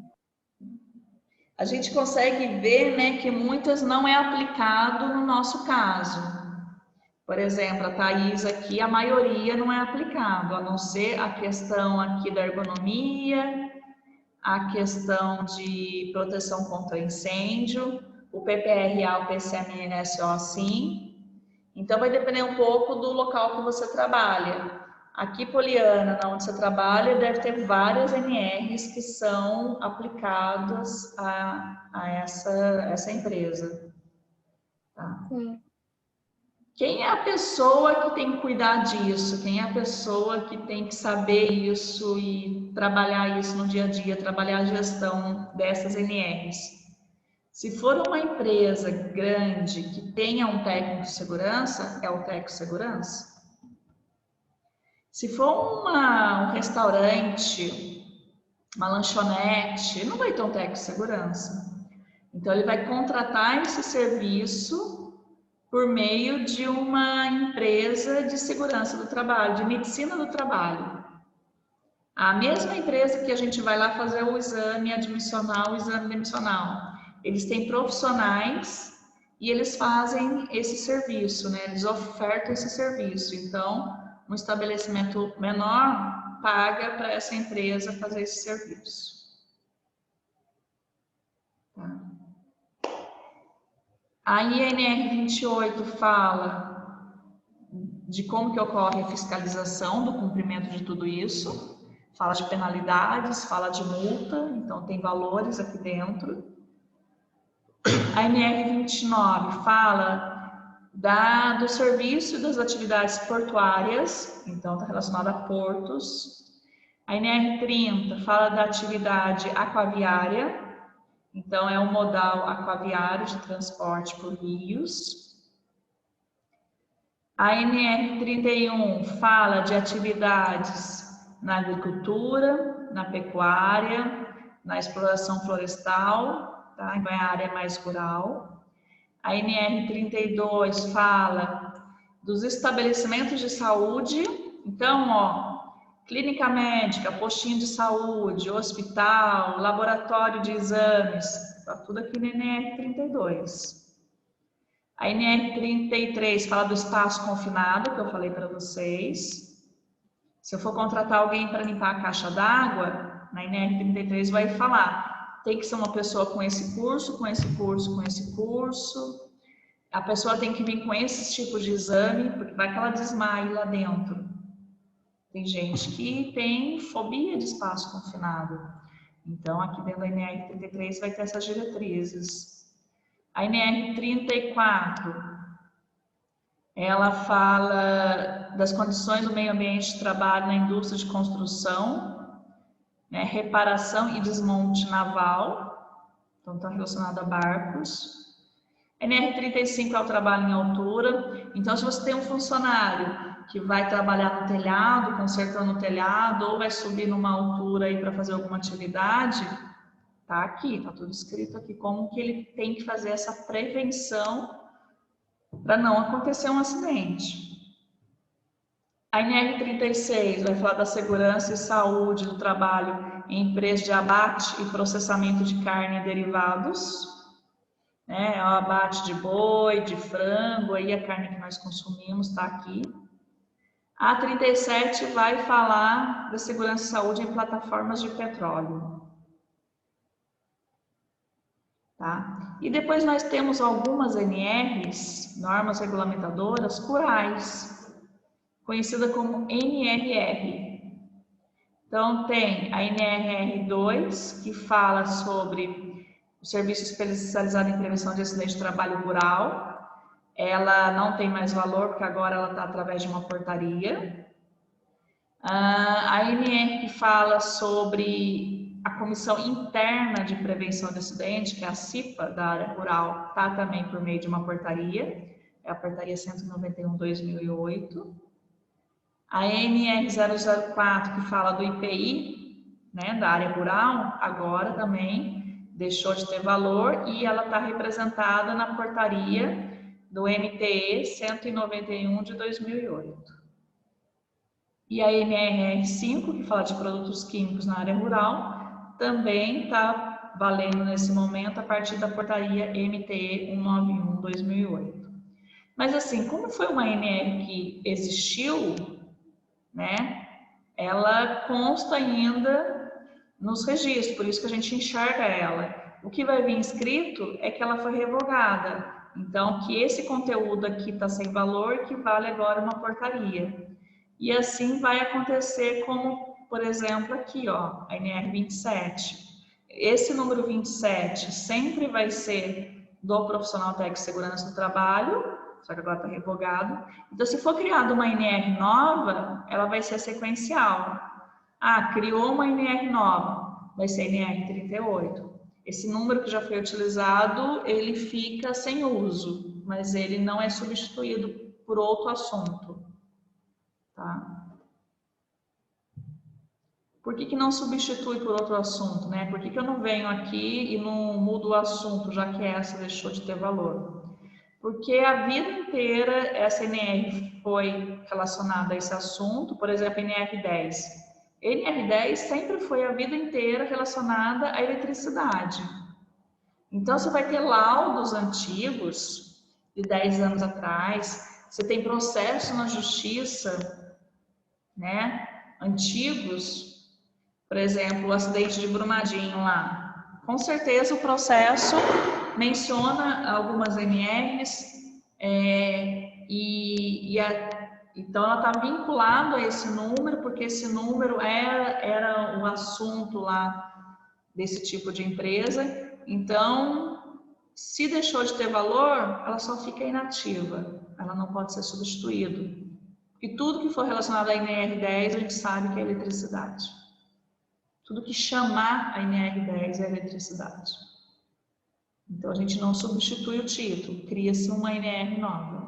A gente consegue ver, né, que muitas não é aplicado no nosso caso. Por exemplo, a Thaís aqui, a maioria não é aplicado, a não ser a questão aqui da ergonomia, a questão de proteção contra incêndio, o PPRA, o PCMNSO, sim. Então, vai depender um pouco do local que você trabalha. Aqui, Poliana, onde você trabalha, deve ter várias NRs que são aplicadas a essa empresa. Tá? Sim. Quem é a pessoa que tem que cuidar disso? Quem é a pessoa que tem que saber isso e trabalhar isso no dia a dia, trabalhar a gestão dessas NRs? Se for uma empresa grande que tenha um técnico de segurança, é o técnico de segurança. Se for um restaurante, uma lanchonete, não vai ter um técnico de segurança. Então, ele vai contratar esse serviço por meio de uma empresa de segurança do trabalho, de medicina do trabalho. A mesma empresa que a gente vai lá fazer o exame admissional, o exame demissional. Eles têm profissionais e eles fazem esse serviço, né? Eles ofertam esse serviço. Então, um estabelecimento menor paga para essa empresa fazer esse serviço. Tá? Aí a NR28 fala de como que ocorre a fiscalização do cumprimento de tudo isso. Fala de penalidades, fala de multa, então tem valores aqui dentro. A NR29 fala do serviço e das atividades portuárias, então está relacionado a portos. A NR30 fala da atividade aquaviária, então é um modal aquaviário de transporte por rios. A NR31 fala de atividades na agricultura, na pecuária, na exploração florestal, tá? Então é a área mais rural. A NR32 fala dos estabelecimentos de saúde, então, clínica médica, postinho de saúde, hospital, laboratório de exames, tá tudo aqui na NR32. A NR33 fala do espaço confinado, que eu falei para vocês. Se eu for contratar alguém para limpar a caixa d'água, na NR33 vai falar, tem que ser uma pessoa com esse curso, com esse curso, com esse curso. A pessoa tem que vir com esses tipos de exame, porque vai que ela desmaie lá dentro. Tem gente que tem fobia de espaço confinado. Então, aqui dentro da NR 33 vai ter essas diretrizes. A NR 34, ela fala das condições do meio ambiente de trabalho na indústria de construção, né, reparação e desmonte naval, então está relacionado a barcos. NR35 é o trabalho em altura, então se você tem um funcionário que vai trabalhar no telhado, consertando o telhado, ou vai subir numa altura aí para fazer alguma atividade, tá aqui, tá tudo escrito aqui, como que ele tem que fazer essa prevenção para não acontecer um acidente. A NR36 vai falar da segurança e saúde do trabalho em empresas de abate e processamento de carne e derivados, né? O abate de boi, de frango, aí a carne que nós consumimos está aqui. A 37 vai falar da segurança e saúde em plataformas de petróleo. Tá? E depois nós temos algumas NRs, normas regulamentadoras, rurais, conhecida como NRR. Então tem a NRR2, que fala sobre o serviço especializado em prevenção de acidente de trabalho rural. Ela não tem mais valor, porque agora ela está através de uma portaria. A NR que fala sobre a Comissão Interna de Prevenção de Acidente, que é a CIPA da área rural, está também por meio de uma portaria, é a portaria 191/2008. A NR004, que fala do IPI, né, da área rural, agora também deixou de ter valor e ela está representada na portaria do MTE 191/2008. E a NRR5, que fala de produtos químicos na área rural, também está valendo nesse momento a partir da portaria MTE 191/2008. Mas assim, como foi uma NR que existiu, né, ela consta ainda nos registros, por isso que a gente enxerga ela. O que vai vir escrito é que ela foi revogada. Então, que esse conteúdo aqui está sem valor, que vale agora uma portaria. E assim vai acontecer como, por exemplo, aqui, ó, a NR 27. Esse número 27 sempre vai ser do profissional técnico de segurança do trabalho, só que agora está revogado. Então, se for criada uma NR nova, ela vai ser sequencial. Ah, criou uma NR nova, vai ser NR 38. Esse número que já foi utilizado, ele fica sem uso, mas ele não é substituído por outro assunto. Tá? Por que não substitui por outro assunto, né? Por que eu não venho aqui e não mudo o assunto, já que essa deixou de ter valor? Porque a vida inteira essa NR foi relacionada a esse assunto, por exemplo, NR10. NR10 sempre foi a vida inteira relacionada à eletricidade. Então, você vai ter laudos antigos, de 10 anos atrás, você tem processo na justiça, né, antigos, por exemplo, o acidente de Brumadinho lá. Com certeza o processo menciona algumas NRs, então ela está vinculada a esse número, porque esse número era o assunto lá desse tipo de empresa. Então, se deixou de ter valor, ela só fica inativa, ela não pode ser substituída. E tudo que for relacionado à NR10, a gente sabe que é eletricidade. Tudo que chamar a NR10 é eletricidade. Então, a gente não substitui o título, cria-se uma NR nova.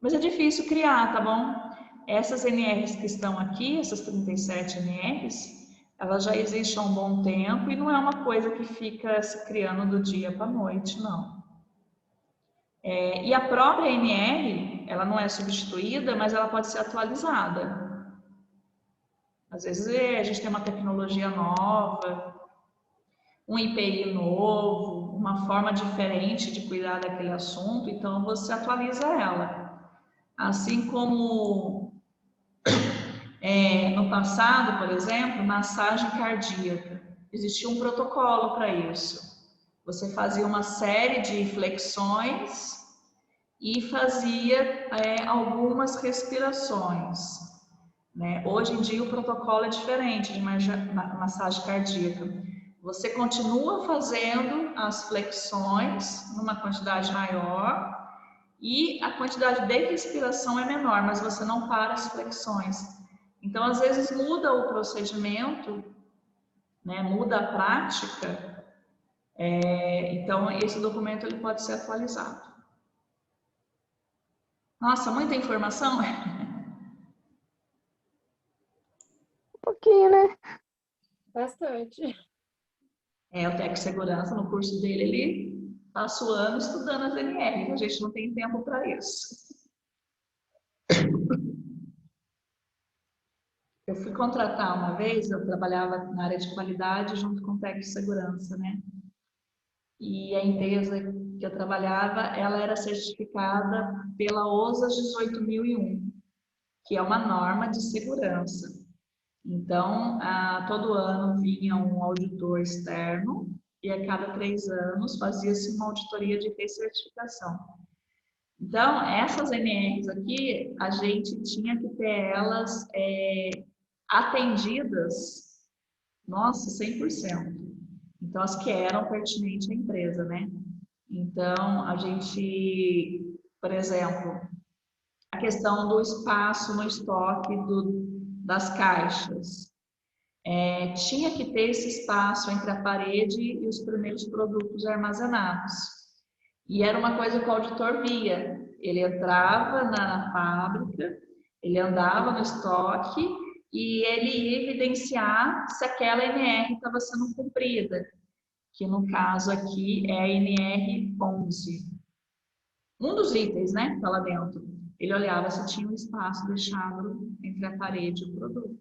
Mas é difícil criar, tá bom? Essas NRs que estão aqui, essas 37 NRs, elas já existem há um bom tempo e não é uma coisa que fica se criando do dia para a noite, não. E a própria NR, ela não é substituída, mas ela pode ser atualizada. Às vezes a gente tem uma tecnologia nova, um IPI novo, uma forma diferente de cuidar daquele assunto, então você atualiza ela. Assim como no passado, por exemplo, massagem cardíaca, existia um protocolo para isso. Você fazia uma série de flexões e fazia algumas respirações. né? Hoje em dia o protocolo é diferente de massagem cardíaca. Você continua fazendo as flexões numa quantidade maior e a quantidade de respiração é menor, mas você não para as flexões. Então, às vezes muda o procedimento, né? Muda a prática. Então, esse documento ele pode ser atualizado. Nossa, muita informação? Um pouquinho, né? Bastante. O técnico de segurança, no curso dele, ele passa o ano estudando as NR, a gente não tem tempo para isso. Eu fui contratar uma vez, eu trabalhava na área de qualidade junto com o técnico de segurança, né? E a empresa que eu trabalhava, ela era certificada pela OSA 18001, que é uma norma de segurança. Então, todo ano vinha um auditor externo e a cada 3 anos fazia-se uma auditoria de recertificação. Então, essas NRs aqui, a gente tinha que ter elas atendidas, nossa, 100%. Então, as que eram pertinentes à empresa, né? Então, a gente, por exemplo, a questão do espaço no estoque das caixas. Tinha que ter esse espaço entre a parede e os primeiros produtos armazenados. E era uma coisa que o auditor via. Ele entrava na fábrica, ele andava no estoque e ele ia evidenciar se aquela NR estava sendo cumprida, que no caso aqui é a NR11. Um dos itens, né, que está lá dentro. Ele olhava se tinha um espaço deixado entre a parede e o produto.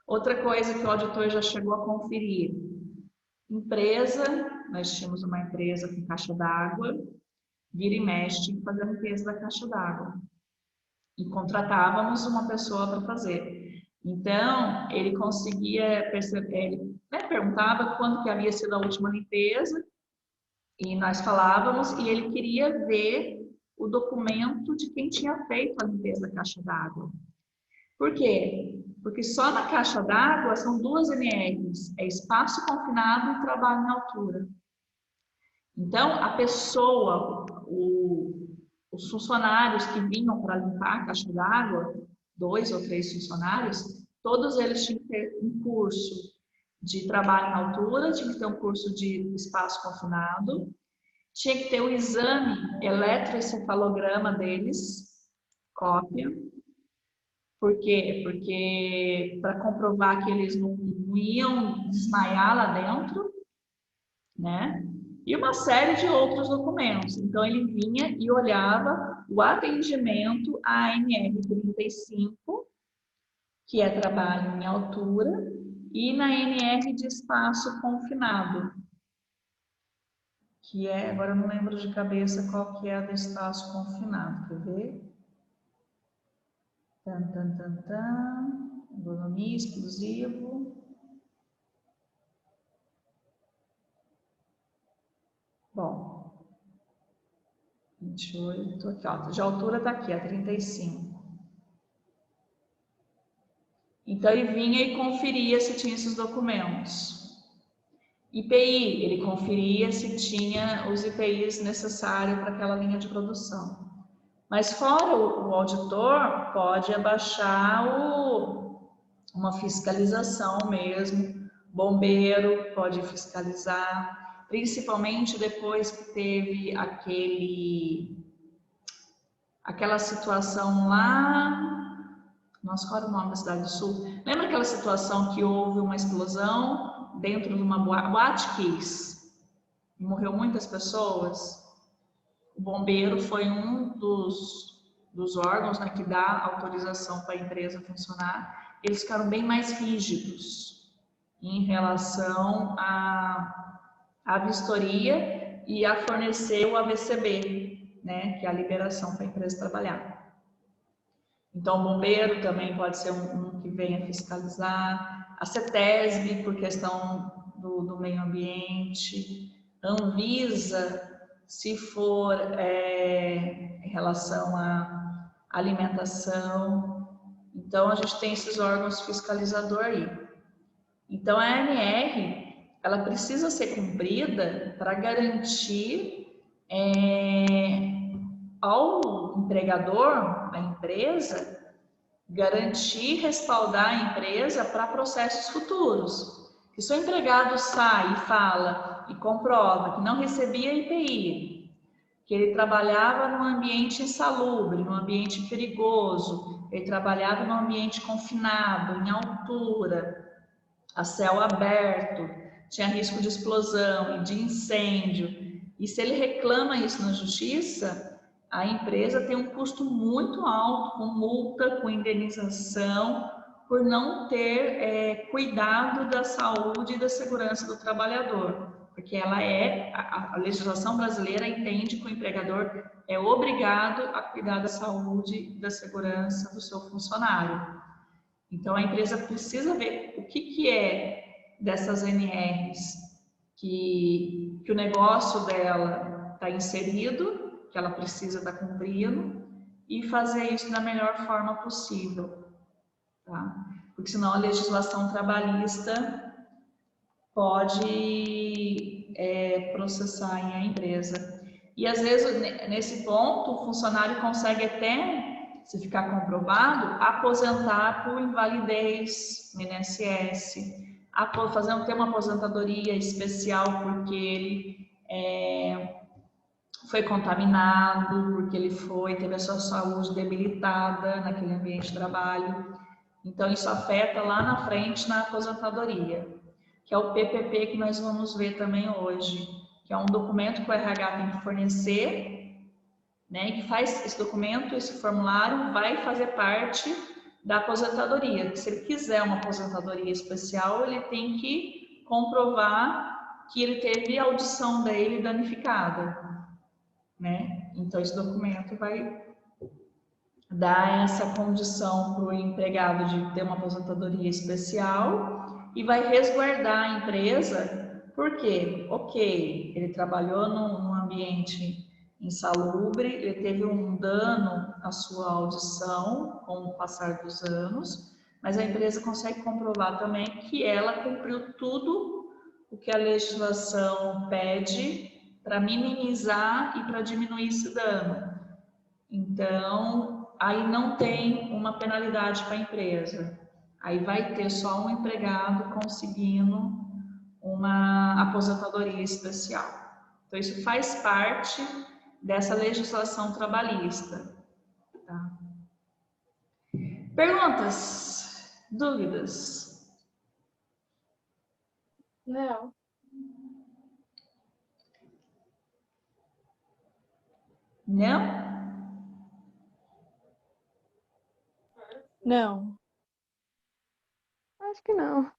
Outra coisa que o auditor já chegou a conferir. Empresa, nós tínhamos uma empresa com caixa d'água, vira e mexe, tinha que fazer a limpeza da caixa d'água. E contratávamos uma pessoa para fazer. Então, ele conseguia perceber, ele perguntava quando que havia sido a última limpeza, e nós falávamos, e ele queria ver o documento de quem tinha feito a limpeza da caixa d'água. Por quê? Porque só na caixa d'água são 2 NRs, é espaço confinado e trabalho na altura. Então, a pessoa, os funcionários que vinham para limpar a caixa d'água, 2 ou 3 funcionários, todos eles tinham que ter um curso de trabalho na altura, tinha que ter um curso de espaço confinado, tinha que ter o exame eletroencefalograma deles, cópia. Por quê? Porque para comprovar que eles não iam desmaiar lá dentro, né? E uma série de outros documentos. Então, ele vinha e olhava o atendimento à NR35, que é trabalho em altura, e na NR de espaço confinado, que é, agora eu não lembro de cabeça qual que é a de espaço confinado, quer ver? Ergonomia, exclusivo. Bom, 28, aqui, ó, de altura tá aqui, a 35. Então, ele vinha e conferia se tinha esses documentos. IPI, ele conferia se tinha os IPIs necessários para aquela linha de produção. Mas fora o auditor, pode abaixar uma fiscalização mesmo, bombeiro pode fiscalizar, principalmente depois que teve aquela situação lá, nossa, qual era o nome da Cidade do Sul? Lembra aquela situação que houve uma explosão dentro de uma Boate Kiss? Morreu muitas pessoas? O bombeiro foi um dos órgãos, né, que dá autorização para a empresa funcionar. Eles ficaram bem mais rígidos em relação à vistoria e a fornecer o AVCB, né, que é a liberação para a empresa trabalhar. Então, o bombeiro também pode ser um que venha fiscalizar, a CETESB, por questão do meio ambiente, Anvisa, se for em relação à alimentação, Então, a gente tem esses órgãos fiscalizadores aí. Então, a ANR, ela precisa ser cumprida para garantir ao empregador, à empresa, garantir, respaldar a empresa para processos futuros. Que se o empregado sai e fala e comprova que não recebia IPI, que ele trabalhava num ambiente insalubre, num ambiente perigoso, ele trabalhava num ambiente confinado, em altura, a céu aberto, tinha risco de explosão e de incêndio, e se ele reclama isso na justiça, a empresa tem um custo muito alto, com multa, com indenização, por não ter cuidado da saúde e da segurança do trabalhador. Porque a legislação brasileira entende que o empregador é obrigado a cuidar da saúde e da segurança do seu funcionário. Então, a empresa precisa ver o que é dessas NRs que o negócio dela está inserido, que ela precisa estar cumprindo, e fazer isso da melhor forma possível, tá? Porque senão a legislação trabalhista pode processar a empresa. E às vezes, nesse ponto, o funcionário consegue até, se ficar comprovado, aposentar por invalidez no INSS, ter uma aposentadoria especial porque ele foi contaminado, porque ele teve a sua saúde debilitada naquele ambiente de trabalho. Então, isso afeta lá na frente na aposentadoria, que é o PPP que nós vamos ver também hoje, que é um documento que o RH tem que fornecer, né, e que faz esse documento, esse formulário, vai fazer parte da aposentadoria. Se ele quiser uma aposentadoria especial, ele tem que comprovar que ele teve a audição dele danificada, né? Então, esse documento vai dar essa condição para o empregado de ter uma aposentadoria especial e vai resguardar a empresa, porque, ok, ele trabalhou num ambiente insalubre, ele teve um dano à sua audição com o passar dos anos, mas a empresa consegue comprovar também que ela cumpriu tudo o que a legislação pede para minimizar e para diminuir esse dano. Então, aí não tem uma penalidade para a empresa. Aí vai ter só um empregado conseguindo uma aposentadoria especial. Então, isso faz parte dessa legislação trabalhista. Tá? Perguntas? Dúvidas? Não. Não? Não. Acho que não.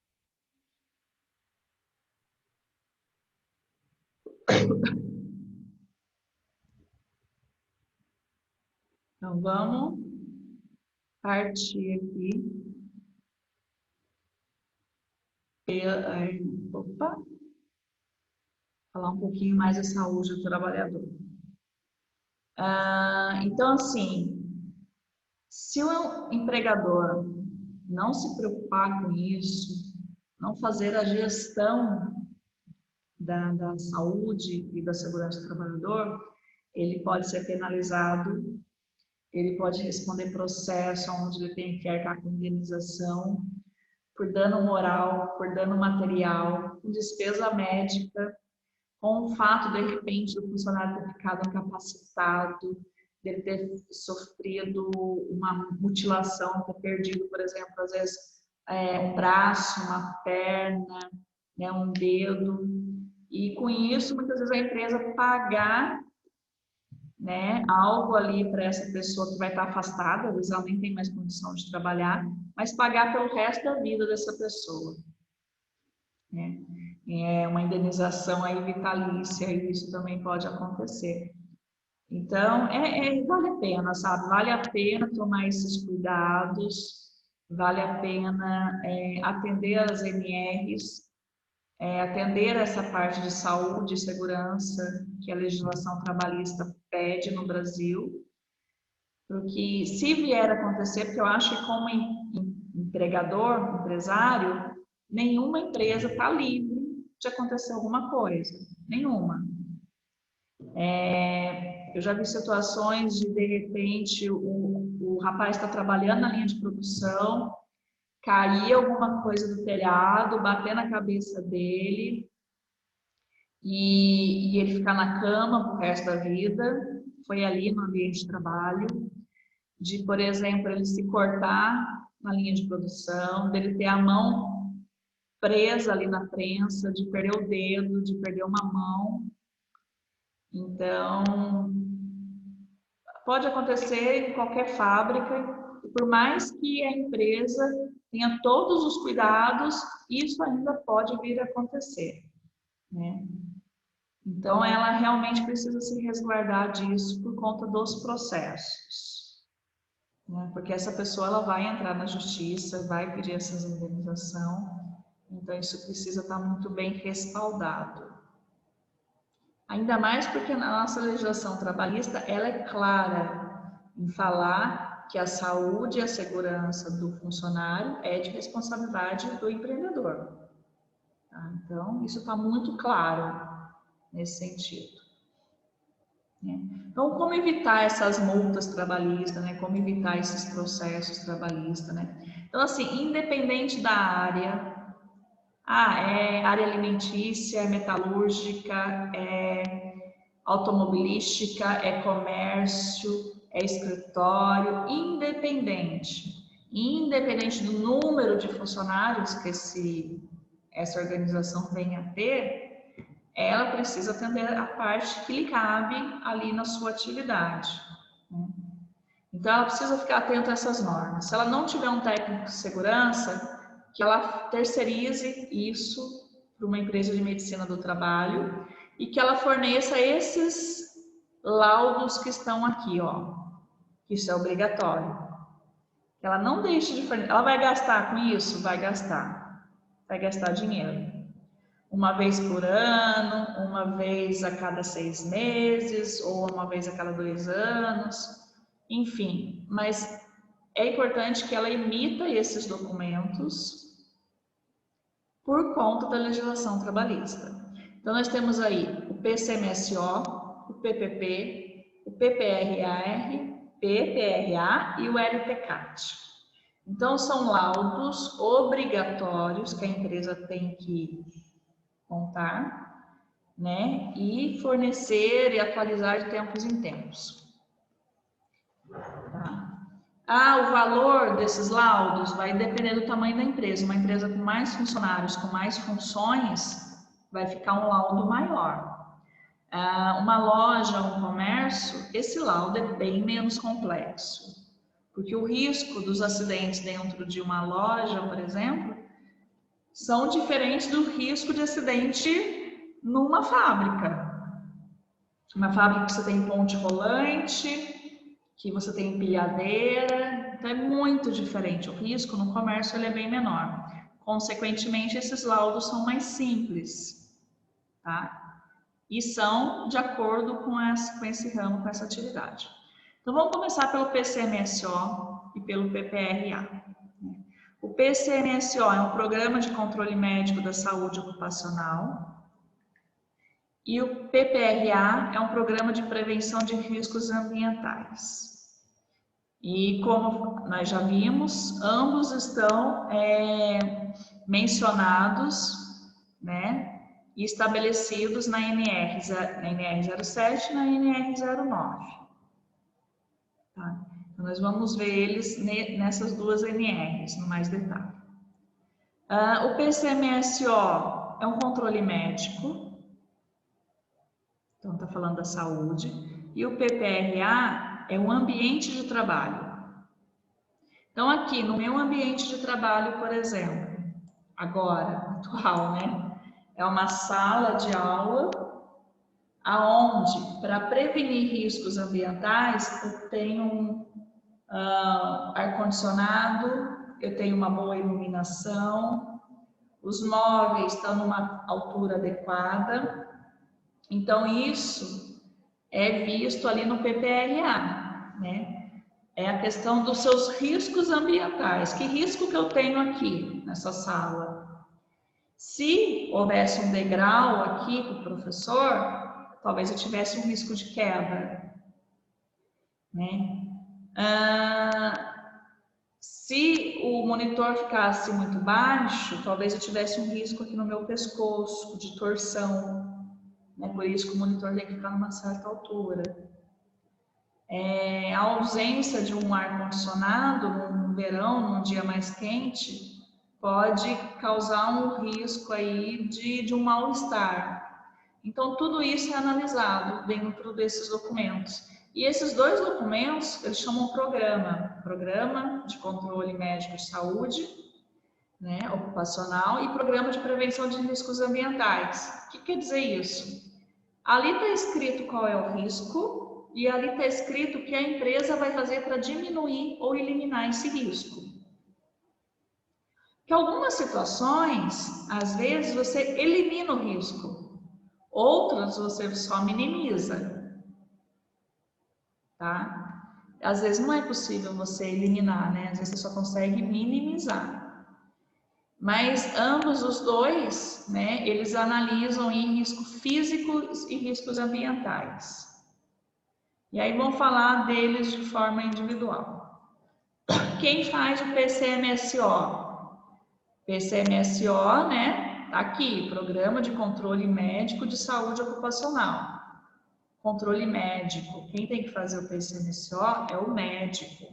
Então, vamos partir aqui. Opa! Falar um pouquinho mais da saúde do trabalhador. Então, assim, se o empregador não se preocupar com isso, não fazer a gestão da saúde e da segurança do trabalhador, ele pode ser penalizado, ele pode responder processo onde ele tem que arcar com indenização por dano moral, por dano material, por despesa médica, com o fato, de repente, do funcionário ter ficado incapacitado, dele ter sofrido uma mutilação, ter perdido, por exemplo, às vezes, um braço, uma perna, né, um dedo. E com isso, muitas vezes a empresa pagar, né, algo ali para essa pessoa que vai estar afastada, às vezes ela nem tem mais condição de trabalhar, mas pagar pelo resto da vida dessa pessoa, né? É uma indenização aí vitalícia, e isso também pode acontecer. Então, vale a pena, sabe? Vale a pena tomar esses cuidados, vale a pena atender as NRs, atender essa parte de saúde e segurança que a legislação trabalhista pede no Brasil, Porque se vier a acontecer, porque eu acho que como empregador, empresário, nenhuma empresa está livre de acontecer alguma coisa, nenhuma. Eu já vi situações de repente, o rapaz está trabalhando na linha de produção, cair alguma coisa do telhado, bater na cabeça dele e ele ficar na cama pro resto da vida. Foi ali no ambiente de trabalho, de, por exemplo, ele se cortar na linha de produção, dele ter a mão presa ali na prensa, de perder o dedo, de perder uma mão. Então, pode acontecer em qualquer fábrica, e por mais que a empresa tenha todos os cuidados, isso ainda pode vir a acontecer, né? Então, ela realmente precisa se resguardar disso por conta dos processos, né? Porque essa pessoa ela vai entrar na justiça, vai pedir essa indenização, então isso precisa estar muito bem respaldado. Ainda mais porque na nossa legislação trabalhista ela é clara em falar que a saúde e a segurança do funcionário é de responsabilidade do empreendedor. Tá? Então, isso está muito claro nesse sentido. Então, como evitar essas multas trabalhistas, né? Como evitar esses processos trabalhistas, né? Então, assim, independente da área, é área alimentícia, é metalúrgica, é automobilística, é comércio, é escritório, independente do número de funcionários que essa organização venha a ter, ela precisa atender a parte que lhe cabe ali na sua atividade, né? Então, ela precisa ficar atenta a essas normas. Se ela não tiver um técnico de segurança, que ela terceirize isso para uma empresa de medicina do trabalho e que ela forneça esses laudos que estão aqui, ó. Isso é obrigatório. Que ela não deixe de fornecer. Ela vai gastar com isso? Vai gastar. Vai gastar dinheiro. Uma vez por ano, uma vez a cada 6 meses, ou uma vez a cada 2 anos, enfim. Mas é importante que ela emita esses documentos por conta da legislação trabalhista. Então, nós temos aí o PCMSO, o PPP, o PPRA e o LPCAT. Então, são laudos obrigatórios que a empresa tem que contar, né, e fornecer e atualizar de tempos em tempos. Tá? O valor desses laudos vai depender do tamanho da empresa. Uma empresa com mais funcionários, com mais funções, vai ficar um laudo maior. Uma loja, um comércio, esse laudo é bem menos complexo. Porque o risco dos acidentes dentro de uma loja, por exemplo, são diferentes do risco de acidente numa fábrica. Uma fábrica que você tem ponte rolante, que você tem empilhadeira, então é muito diferente. O risco no comércio ele é bem menor. Consequentemente, esses laudos são mais simples, tá? E são de acordo com esse ramo, com essa atividade. Então, vamos começar pelo PCMSO e pelo PPRA. O PCMSO é um programa de controle médico da saúde ocupacional. E o PPRA é um programa de prevenção de riscos ambientais. E como nós já vimos, ambos estão mencionados, né, e estabelecidos na NR07 e na NR09. Tá? Então, nós vamos ver eles nessas duas NRs, no mais detalhe. O PCMSO é um controle médico. Então, está falando da saúde. E o PPRA é um ambiente de trabalho. Então, aqui no meu ambiente de trabalho, por exemplo, agora, atual, né? É uma sala de aula aonde, para prevenir riscos ambientais, eu tenho um ar-condicionado, eu tenho uma boa iluminação, os móveis estão numa altura adequada. Então, isso é visto ali no PPRA, né? é a questão dos seus riscos ambientais. Que risco que eu tenho aqui nessa sala? Se houvesse um degrau aqui para o professor, talvez eu tivesse um risco de queda, né? Se o monitor ficasse muito baixo, talvez eu tivesse um risco aqui no meu pescoço de torção, né? Por isso que o monitor tem que ficar numa certa altura. A ausência de um ar-condicionado no verão, num dia mais quente, pode causar um risco aí de um mal-estar. Então, tudo isso é analisado dentro desses documentos. E esses dois documentos, eles chamam Programa de Controle Médico de Saúde, né, ocupacional, e Programa de Prevenção de Riscos Ambientais. O que quer dizer isso? Ali está escrito qual é o risco e ali está escrito o que a empresa vai fazer para diminuir ou eliminar esse risco. Que algumas situações, às vezes, você elimina o risco, outras você só minimiza. Tá? Às vezes não é possível você eliminar, né? Às vezes você só consegue minimizar. Mas ambos os dois, né, eles analisam em riscos físicos e riscos ambientais. E aí vão falar deles de forma individual. Quem faz o PCMSO? PCMSO, né? Tá aqui, Programa de Controle Médico de Saúde Ocupacional. Controle médico. Quem tem que fazer o PCMSO é o médico.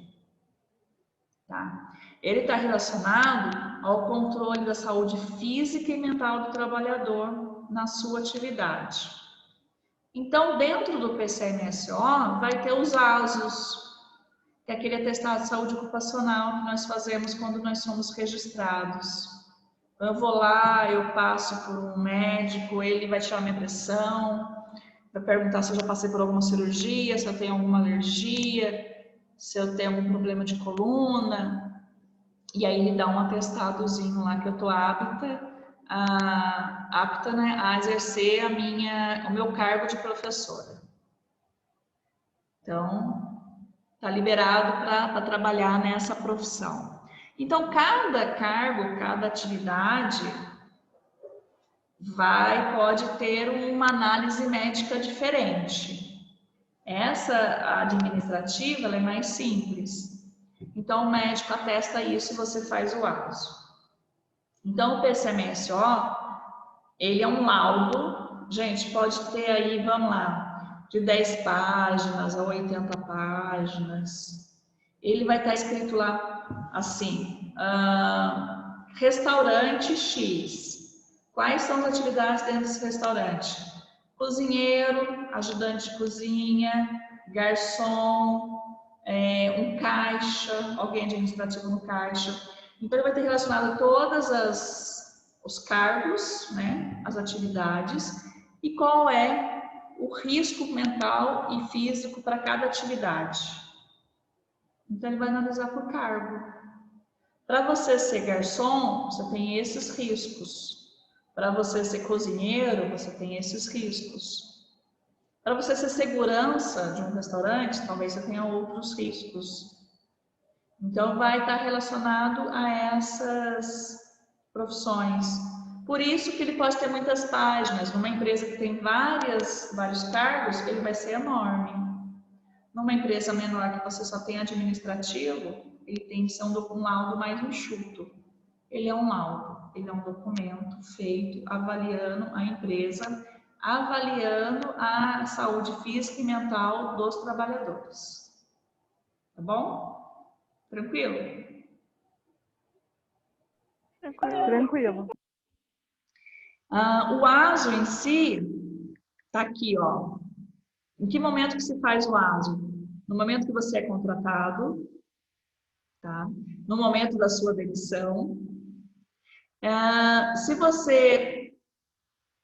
Tá? Ele está relacionado ao controle da saúde física e mental do trabalhador na sua atividade. Então, dentro do PCMSO, vai ter os ASOS, que é aquele atestado de saúde ocupacional que nós fazemos quando nós somos registrados. Eu vou lá, eu passo por um médico, ele vai tirar minha pressão, vai perguntar se eu já passei por alguma cirurgia, se eu tenho alguma alergia, se eu tenho algum problema de coluna. E aí ele dá um atestadozinho lá que eu estou apta, né, a exercer o meu cargo de professora. Então, está liberado para trabalhar nessa profissão. Então, cada cargo, cada atividade pode ter uma análise médica diferente. Essa administrativa, ela é mais simples. Então, o médico atesta isso e você faz o ASO. Então, o PCMSO, ele é um laudo, gente, pode ter aí, vamos lá, de 10 páginas a 80 páginas. Ele vai estar escrito lá assim, restaurante X. Quais são as atividades dentro desse restaurante? Cozinheiro, ajudante de cozinha, garçom, um caixa, alguém administrativo no caixa. Então, ele vai ter relacionado todos os cargos, né, as atividades, e qual é o risco mental e físico para cada atividade. Então, ele vai analisar por cargo. Para você ser garçom, você tem esses riscos. Para você ser cozinheiro, você tem esses riscos. Para você ser segurança de um restaurante, talvez você tenha outros riscos. Então, vai estar relacionado a essas profissões. Por isso que ele pode ter muitas páginas. Numa empresa que tem vários cargos, ele vai ser enorme. Numa empresa menor que você só tem administrativo, ele tem que ser um laudo mais enxuto. Ele é um laudo, ele é um documento feito avaliando a empresa, avaliando a saúde física e mental dos trabalhadores. Tá bom? Tranquilo? Tranquilo. O ASO em si, tá aqui, ó. Em que momento que se faz o ASO? No momento que você é contratado, tá? No momento da sua demissão. Se você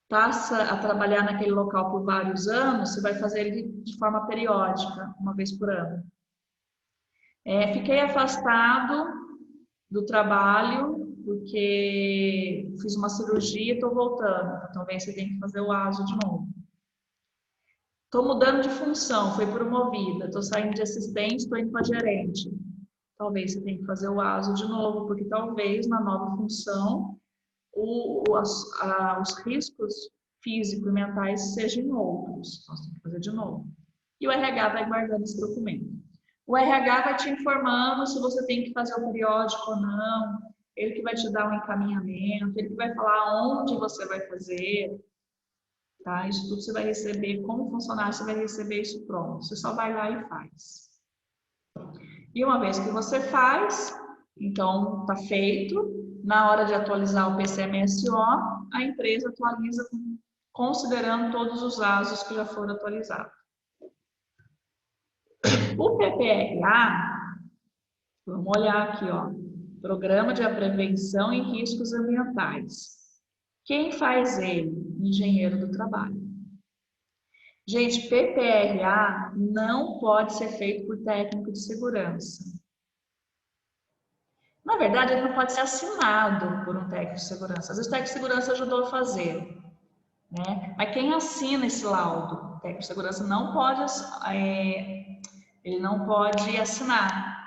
passa a trabalhar naquele local por vários anos, você vai fazer ele de forma periódica, uma vez por ano. Fiquei afastado do trabalho porque fiz uma cirurgia e estou voltando. Então, também você tem que fazer o ASO de novo. Estou mudando de função, foi promovida, estou saindo de assistente, estou indo para gerente. Talvez você tenha que fazer o ASO de novo, porque talvez na nova função os riscos físicos e mentais sejam outros. Nós temos que fazer de novo. E o RH vai guardando esse documento. O RH vai te informando se você tem que fazer o periódico ou não, ele que vai te dar um encaminhamento, ele que vai falar onde você vai fazer, tá? Isso tudo você vai receber, como funcionário você vai receber isso pronto. Você só vai lá e faz. E uma vez que você faz, então está feito, na hora de atualizar o PCMSO, a empresa atualiza considerando todos os ASOs que já foram atualizados. O PPRA, vamos olhar aqui, ó, Programa de Prevenção em Riscos Ambientais. Quem faz ele? Engenheiro do trabalho. Gente, PPRA não pode ser feito por técnico de segurança. Na verdade, ele não pode ser assinado por um técnico de segurança. Às vezes o técnico de segurança ajudou a fazer, né? Mas quem assina esse laudo? O técnico de segurança não pode, ele não pode assinar.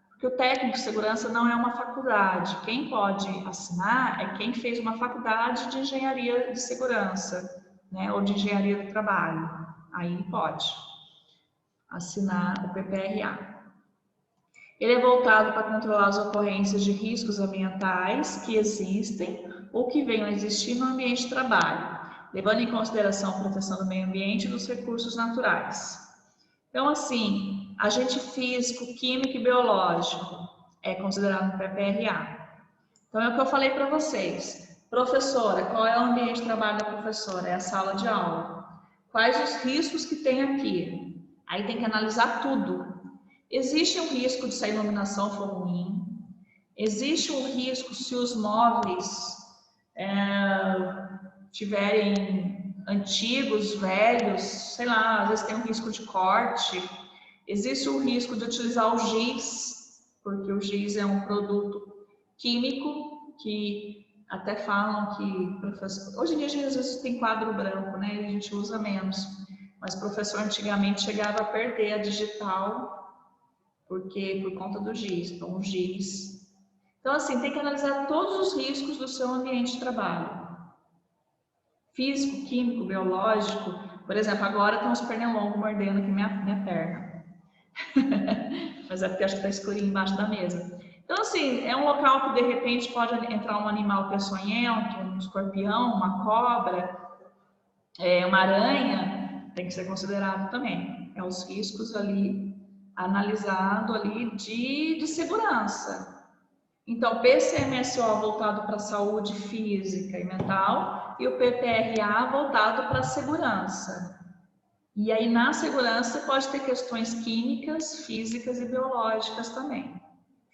Porque o técnico de segurança não é uma faculdade. Quem pode assinar é quem fez uma faculdade de engenharia de segurança, né? Ou de engenharia do trabalho. Aí pode assinar o PPRA. Ele é voltado para controlar as ocorrências de riscos ambientais que existem ou que venham a existir no ambiente de trabalho, levando em consideração a proteção do meio ambiente e dos recursos naturais. Então, assim, agente físico, químico e biológico é considerado no PPRA. Então, é o que eu falei para vocês. Professora, qual é o ambiente de trabalho da professora? É a sala de aula. Quais os riscos que tem aqui? Aí tem que analisar tudo. Existe um risco de se a iluminação for ruim. Existe um risco se os móveis tiverem antigos, velhos, sei lá, às vezes tem um risco de corte. Existe o risco de utilizar o giz, porque o giz é um produto químico que até falam que professor... Hoje em dia às vezes tem quadro branco, né? A gente usa menos. Mas professor antigamente chegava a perder a digital porque por conta do giz. Então o giz. Então assim, tem que analisar todos os riscos do seu ambiente de trabalho. Físico, químico, biológico. Por exemplo, agora tem uns pernilongos mordendo aqui minha perna. Mas é porque acho que está escurinho embaixo da mesa. Então, assim, é um local que de repente pode entrar um animal peçonhento, um escorpião, uma cobra, uma aranha, tem que ser considerado também. É os riscos ali, analisado ali de segurança. Então, PCMSO voltado para a saúde física e mental e o PPRA voltado para a segurança. E aí, na segurança, pode ter questões químicas, físicas e biológicas também.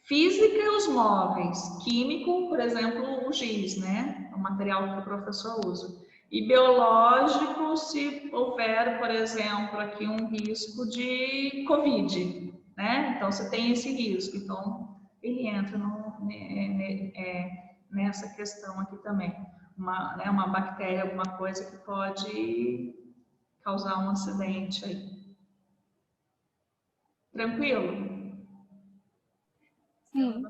Física, os móveis. Químico, por exemplo, o giz, né? O material que o professor usa. E biológico, se houver, por exemplo, aqui um risco de Covid, né? Então, você tem esse risco. Então, ele entra nessa questão aqui também. Uma bactéria, alguma coisa que pode causar um acidente aí. Tranquilo? Sim.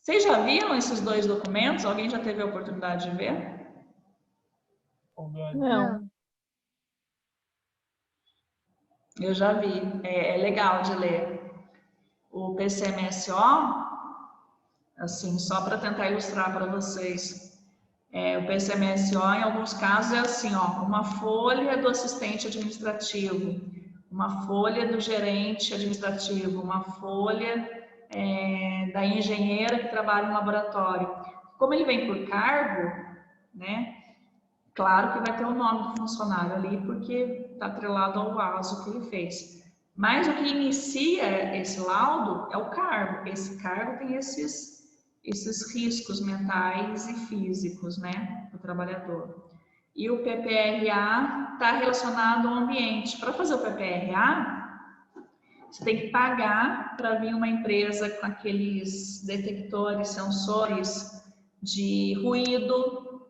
Vocês já viram esses dois documentos? Alguém já teve a oportunidade de ver? Não. Eu já vi. É legal de ler. O PCMSO, assim, só para tentar ilustrar para vocês. O PCMSO, em alguns casos, é assim, ó, uma folha do assistente administrativo, uma folha do gerente administrativo, uma folha da engenheira que trabalha no laboratório. Como ele vem por cargo, né? Claro que vai ter o nome do funcionário ali, porque está atrelado ao ASO que ele fez. Mas o que inicia esse laudo é o cargo. Esse cargo tem esses riscos mentais e físicos, né, do trabalhador. E o PPRA está relacionado ao ambiente. Para fazer o PPRA, você tem que pagar para vir uma empresa com aqueles detectores, sensores de ruído.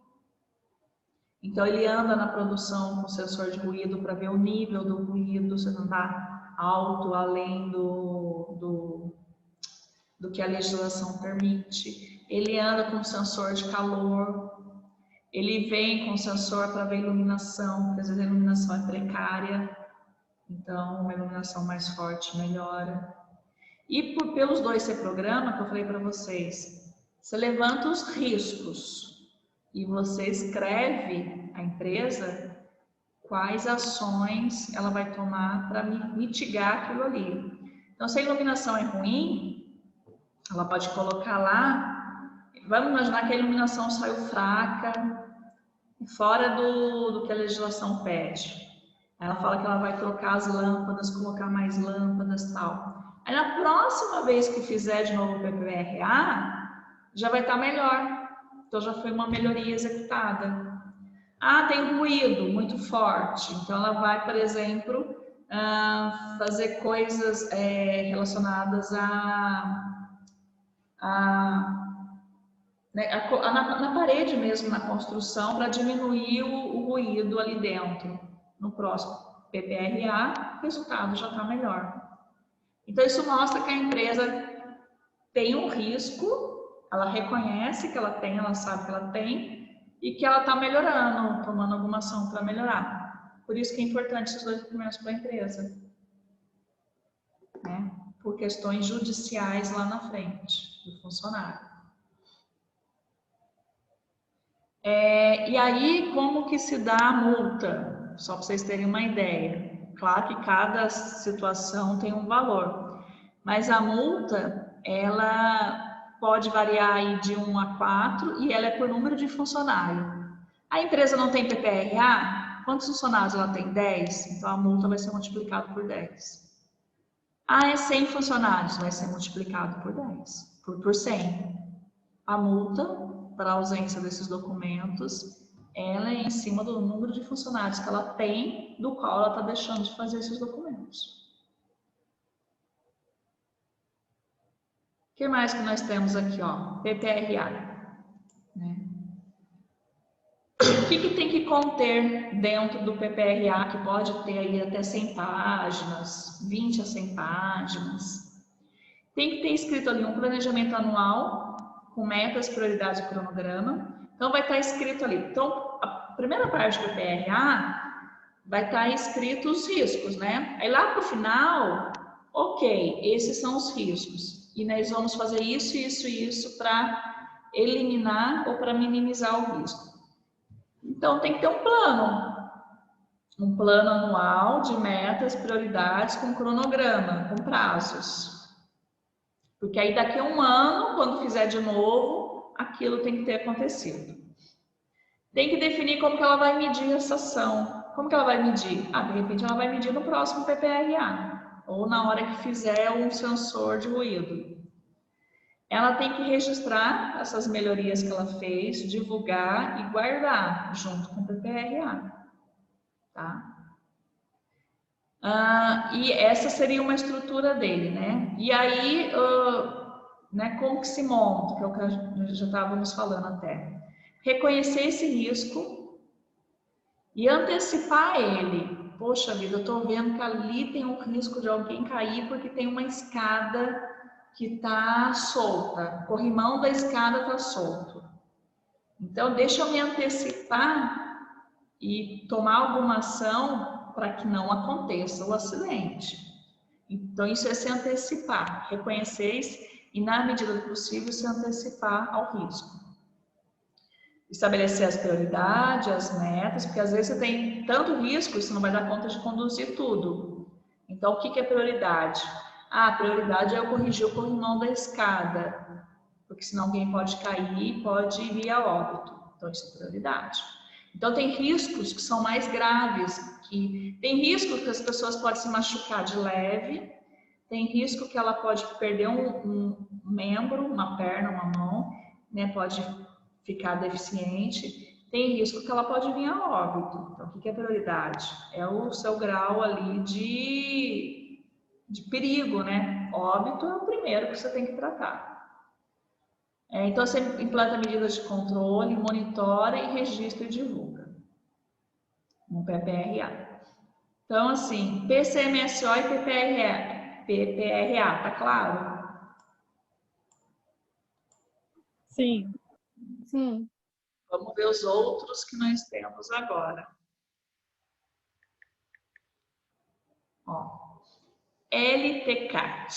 Então, ele anda na produção com sensor de ruído para ver o nível do ruído, se não está alto, além do que a legislação permite. Ele anda com sensor de calor. Ele vem com sensor para ver iluminação, porque às vezes a iluminação é precária. Então, uma iluminação mais forte melhora. E pelos 2C programa, que eu falei para vocês, você levanta os riscos e você escreve a empresa quais ações ela vai tomar para mitigar aquilo ali. Então, se a iluminação é ruim, ela pode colocar lá, vamos imaginar que a iluminação saiu fraca, fora do que a legislação pede. Ela fala que ela vai trocar as lâmpadas, colocar mais lâmpadas e tal. Aí na próxima vez que fizer de novo o PPRA, já vai estar melhor. Então já foi uma melhoria executada. Ah, tem ruído muito forte. Então ela vai, por exemplo, fazer coisas relacionadas na parede mesmo, na construção, para diminuir o ruído ali dentro. No próximo PPRA, o resultado já está melhor. Então, isso mostra que a empresa tem um risco, ela reconhece que ela tem, ela sabe que ela tem, e que ela está melhorando, tomando alguma ação para melhorar. Por isso que é importante esses 2 documentos para a empresa. Né? Por questões judiciais lá na frente do funcionário. E aí, como que se dá a multa? Só para vocês terem uma ideia. Claro que cada situação tem um valor, mas a multa, ela pode variar aí de 1 a 4 e ela é por número de funcionário. A empresa não tem PPRA? Quantos funcionários ela tem? 10? Então a multa vai ser multiplicada por 10. Ah, é 100 funcionários, vai ser multiplicado por 10, por 100. A multa para a ausência desses documentos, ela é em cima do número de funcionários que ela tem, do qual ela está deixando de fazer esses documentos. O que mais que nós temos aqui, ó? PPRA. Né? O que tem que conter dentro do PPRA, que pode ter aí até 100 páginas, 20 a 100 páginas? Tem que ter escrito ali um planejamento anual, com metas, prioridades e cronograma. Então, vai estar escrito ali. Então, a primeira parte do PPRA vai estar escrito os riscos, né? Aí lá para o final, ok, esses são os riscos. E nós vamos fazer isso, isso e isso para eliminar ou para minimizar o risco. Então, tem que ter um plano. Um plano anual de metas, prioridades com cronograma, com prazos. Porque aí daqui a 1 ano, quando fizer de novo, aquilo tem que ter acontecido. Tem que definir como que ela vai medir essa ação. Como que ela vai medir? De repente ela vai medir no próximo PPRA, ou na hora que fizer um sensor de ruído. Ela tem que registrar essas melhorias que ela fez, divulgar e guardar junto com o PPRA. Tá? E essa seria uma estrutura dele, né? E aí, né, como que se monta, que é o que já estávamos falando até. Reconhecer esse risco e antecipar ele. Poxa vida, eu estou vendo que ali tem um risco de alguém cair porque tem uma escada que está solta. O corrimão da escada está solto. Então, deixa eu me antecipar e tomar alguma ação para que não aconteça o acidente. Então, isso é se antecipar, reconhecer e, na medida do possível, se antecipar ao risco. Estabelecer as prioridades, as metas, porque às vezes você tem tanto risco e você não vai dar conta de conduzir tudo. Então, o que é prioridade? A prioridade é eu corrigir o corrimão da escada, porque senão alguém pode cair e pode vir a óbito. Então, isso é prioridade. Então, tem riscos que são mais graves, tem risco que as pessoas podem se machucar de leve, tem risco que ela pode perder um membro, uma perna, uma mão, né? Pode ficar deficiente, tem risco que ela pode vir a óbito. Então, o que é prioridade? É o seu grau ali de perigo, né? Óbito é o primeiro que você tem que tratar. Então, você implanta medidas de controle, monitora e registra e divulga. no PPRA. Então, assim, PCMSO e PPRA, tá claro? Sim. Sim. Vamos ver os outros que nós temos agora. Ó, LTCAT.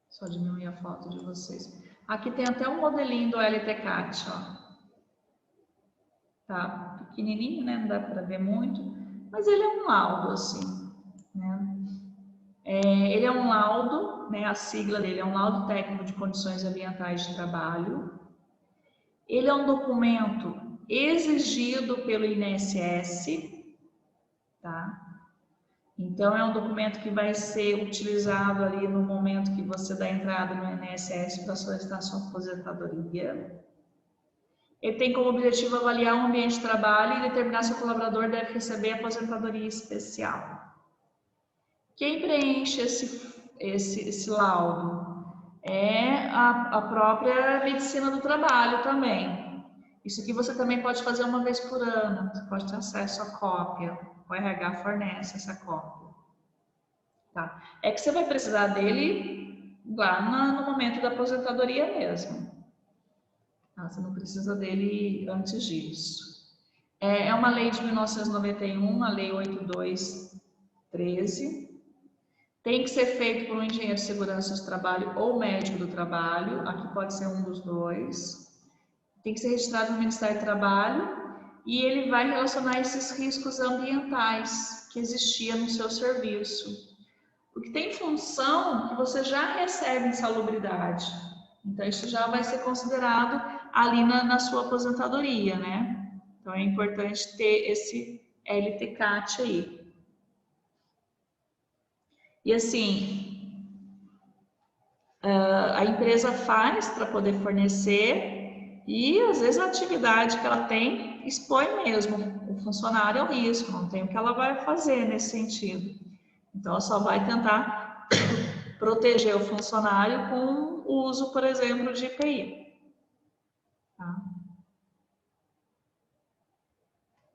Só diminuir a foto de vocês. Aqui tem até um modelinho do LTCAT, ó. Tá pequenininho, né? Não dá para ver muito, mas ele é um laudo, assim, né? Ele é um laudo, né? A sigla dele é um laudo técnico de condições ambientais de trabalho. Ele é um documento exigido pelo INSS, tá? Então, é um documento que vai ser utilizado ali no momento que você dá entrada no INSS para solicitar sua aposentadoria. Ele tem como objetivo avaliar o ambiente de trabalho e determinar se o colaborador deve receber aposentadoria especial. Quem preenche esse laudo é a própria medicina do trabalho também. Isso aqui você também pode fazer uma vez por ano, você pode ter acesso à cópia, o RH fornece essa cópia. Tá? É que você vai precisar dele lá no momento da aposentadoria mesmo. Tá? Você não precisa dele antes disso. É uma lei de 1991, a lei 8213. Tem que ser feito por um engenheiro de segurança do trabalho ou médico do trabalho, aqui pode ser um dos dois. Tem que ser registrado no Ministério do Trabalho e ele vai relacionar esses riscos ambientais que existiam no seu serviço. Porque tem função que você já recebe insalubridade. Então, isso já vai ser considerado ali na sua aposentadoria, né? Então, é importante ter esse LTCAT aí. E assim, a empresa faz para poder fornecer e às vezes a atividade que ela tem expõe mesmo o funcionário ao risco, não tem o que ela vai fazer nesse sentido. Então ela só vai tentar proteger o funcionário com o uso, por exemplo, de EPI. Tá?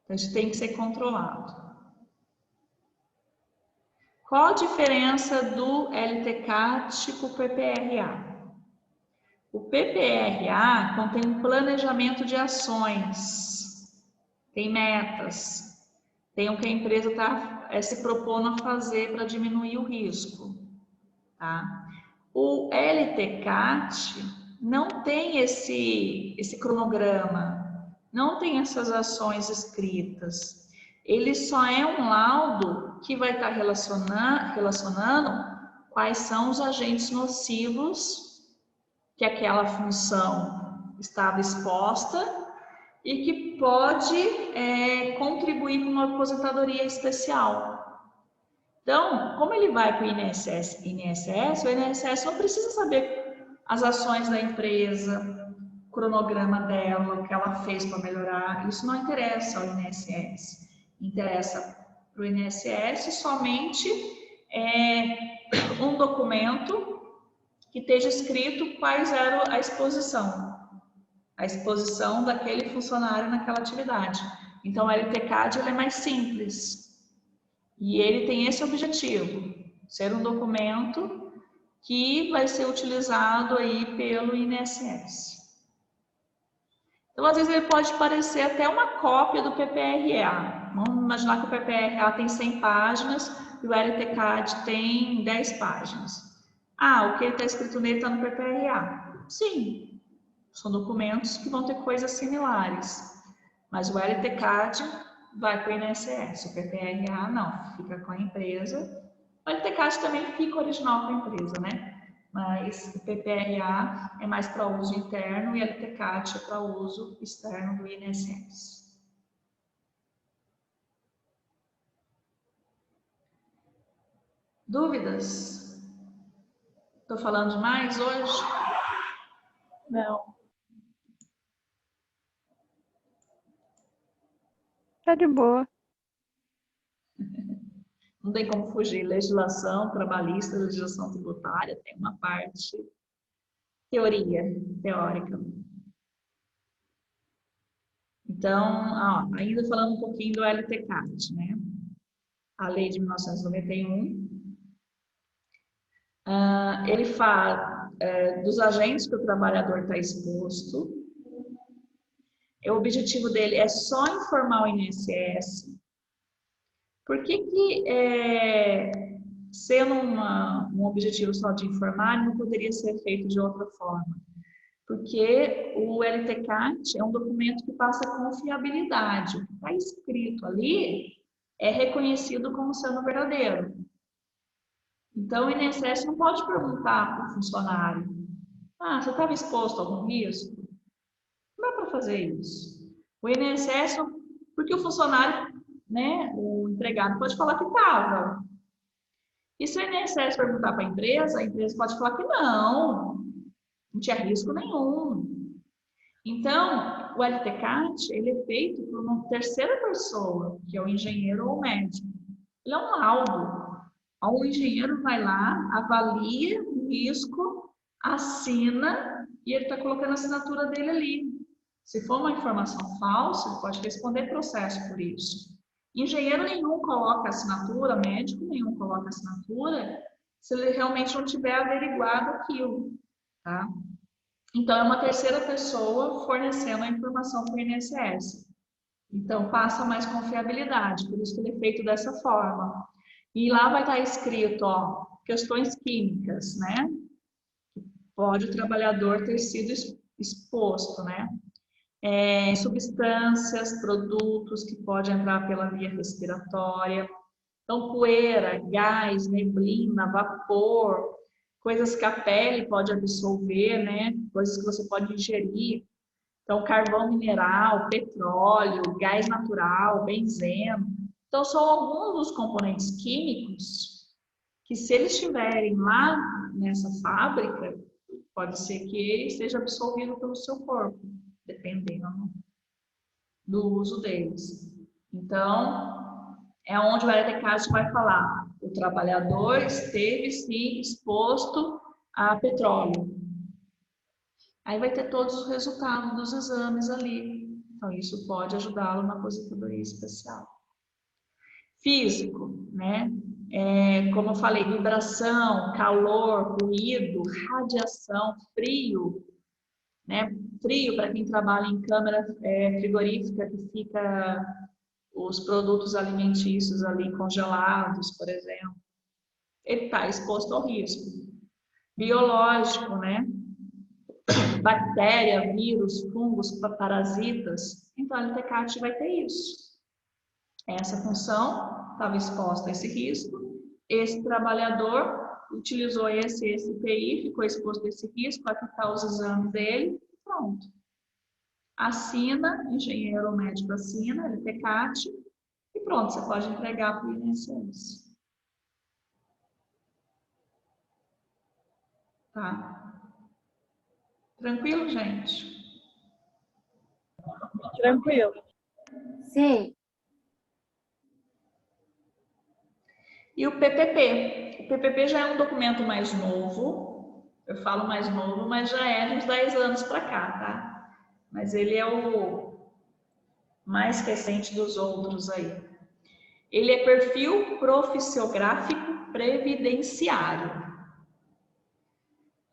Então isso tem que ser controlado. Qual a diferença do LTCAT para o PPRA? O PPRA contém um planejamento de ações, tem metas, tem o que a empresa está se propondo a fazer para diminuir o risco. Tá? O LTCAT não tem esse cronograma, não tem essas ações escritas. Ele só é um laudo que vai estar relacionando quais são os agentes nocivos que aquela função estava exposta e que pode contribuir com uma aposentadoria especial. Então, como ele vai para o INSS, o INSS não precisa saber as ações da empresa, o cronograma dela, o que ela fez para melhorar, isso não interessa ao INSS. Interessa para o INSS somente um documento que esteja escrito quais eram a exposição daquele funcionário naquela atividade. Então, o LTCAD ele é mais simples e ele tem esse objetivo, ser um documento que vai ser utilizado aí pelo INSS. Então, às vezes ele pode parecer até uma cópia do PPRA. Vamos imaginar que o PPRA tem 100 páginas e o LTCAD tem 10 páginas. O que está escrito nele está no PPRA. Sim, são documentos que vão ter coisas similares. Mas o LTCAD vai para o INSS, o PPRA não, fica com a empresa. O LTCAD também fica original com a empresa, né? Mas o PPRA é mais para uso interno e o LTCAD é para uso externo do INSS. Dúvidas? Estou falando demais hoje? Não. Tá de boa. Não tem como fugir. Legislação trabalhista, legislação tributária, tem uma parte teoria teórica. Então, ó, ainda falando um pouquinho do LTCAT, né? A lei de 1991. Ele fala dos agentes que o trabalhador está exposto. O objetivo dele é só informar o INSS. Por que sendo um objetivo só de informar, não poderia ser feito de outra forma? Porque o LTCAT é um documento que passa confiabilidade. O que está escrito ali é reconhecido como sendo verdadeiro. Então, o INSS não pode perguntar para o funcionário: ah, você estava exposto a algum risco? Não dá para fazer isso. O INSS, porque o funcionário, né, o empregado pode falar que estava. E se o INSS perguntar para a empresa pode falar que não tinha risco nenhum. Então, o LTCAT, ele é feito por uma terceira pessoa, que é o engenheiro ou o médico. Ele é um laudo. O engenheiro vai lá, avalia o risco, assina e ele está colocando a assinatura dele ali. Se for uma informação falsa, ele pode responder processo por isso. Engenheiro nenhum coloca assinatura, médico nenhum coloca assinatura, se ele realmente não tiver averiguado aquilo, tá? Então, é uma terceira pessoa fornecendo a informação para o INSS. Então, passa mais confiabilidade, por isso que ele é feito dessa forma. E lá vai estar escrito, ó, questões químicas, né? Pode o trabalhador ter sido exposto, né? Substâncias, produtos que podem entrar pela via respiratória. Então, poeira, gás, neblina, vapor, coisas que a pele pode absorver, né? Coisas que você pode ingerir. Então, carvão mineral, petróleo, gás natural, benzeno. Então, são alguns dos componentes químicos que, se eles estiverem lá nessa fábrica, pode ser que ele seja absorvido pelo seu corpo, dependendo do uso deles. Então, é onde o LTCAT vai falar: o trabalhador esteve sim exposto a petróleo. Aí vai ter todos os resultados dos exames ali. Então, isso pode ajudá-lo na aposentadoria especial. Físico, né? Como eu falei, vibração, calor, ruído, radiação, frio, né? Frio para quem trabalha em câmara frigorífica, que fica os produtos alimentícios ali congelados, por exemplo. Ele está exposto ao risco. Biológico, né? Bactéria, vírus, fungos, parasitas. Então, a LTCAT vai ter isso. Essa função estava exposta a esse risco. Esse trabalhador utilizou esse EPI, ficou exposto a esse risco, aqui está os exames dele, pronto. Assina, engenheiro ou médico assina, LTCAT, e pronto, você pode entregar para o INSS. Tá? Tranquilo, gente? Tranquilo. Sim. E o PPP. O PPP já é um documento mais novo. Eu falo mais novo, mas já é de uns 10 anos para cá, tá? Mas ele é o mais recente dos outros aí. Ele é perfil profissiográfico previdenciário.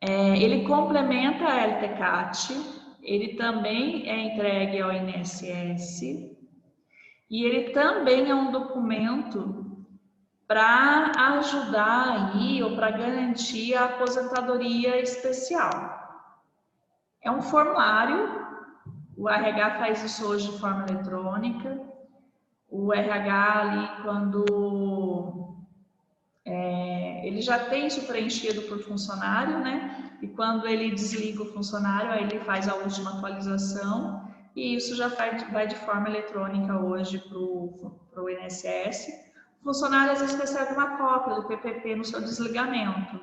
Ele complementa a LTCAT, ele também é entregue ao INSS e ele também é um documento para ajudar aí ou para garantir a aposentadoria especial. É um formulário, o RH faz isso hoje de forma eletrônica. O RH ali, quando ele já tem isso preenchido por funcionário, né? E quando ele desliga o funcionário, aí ele faz a última atualização e isso já vai de forma eletrônica hoje para o INSS. O funcionário às vezes recebe uma cópia do PPP no seu desligamento.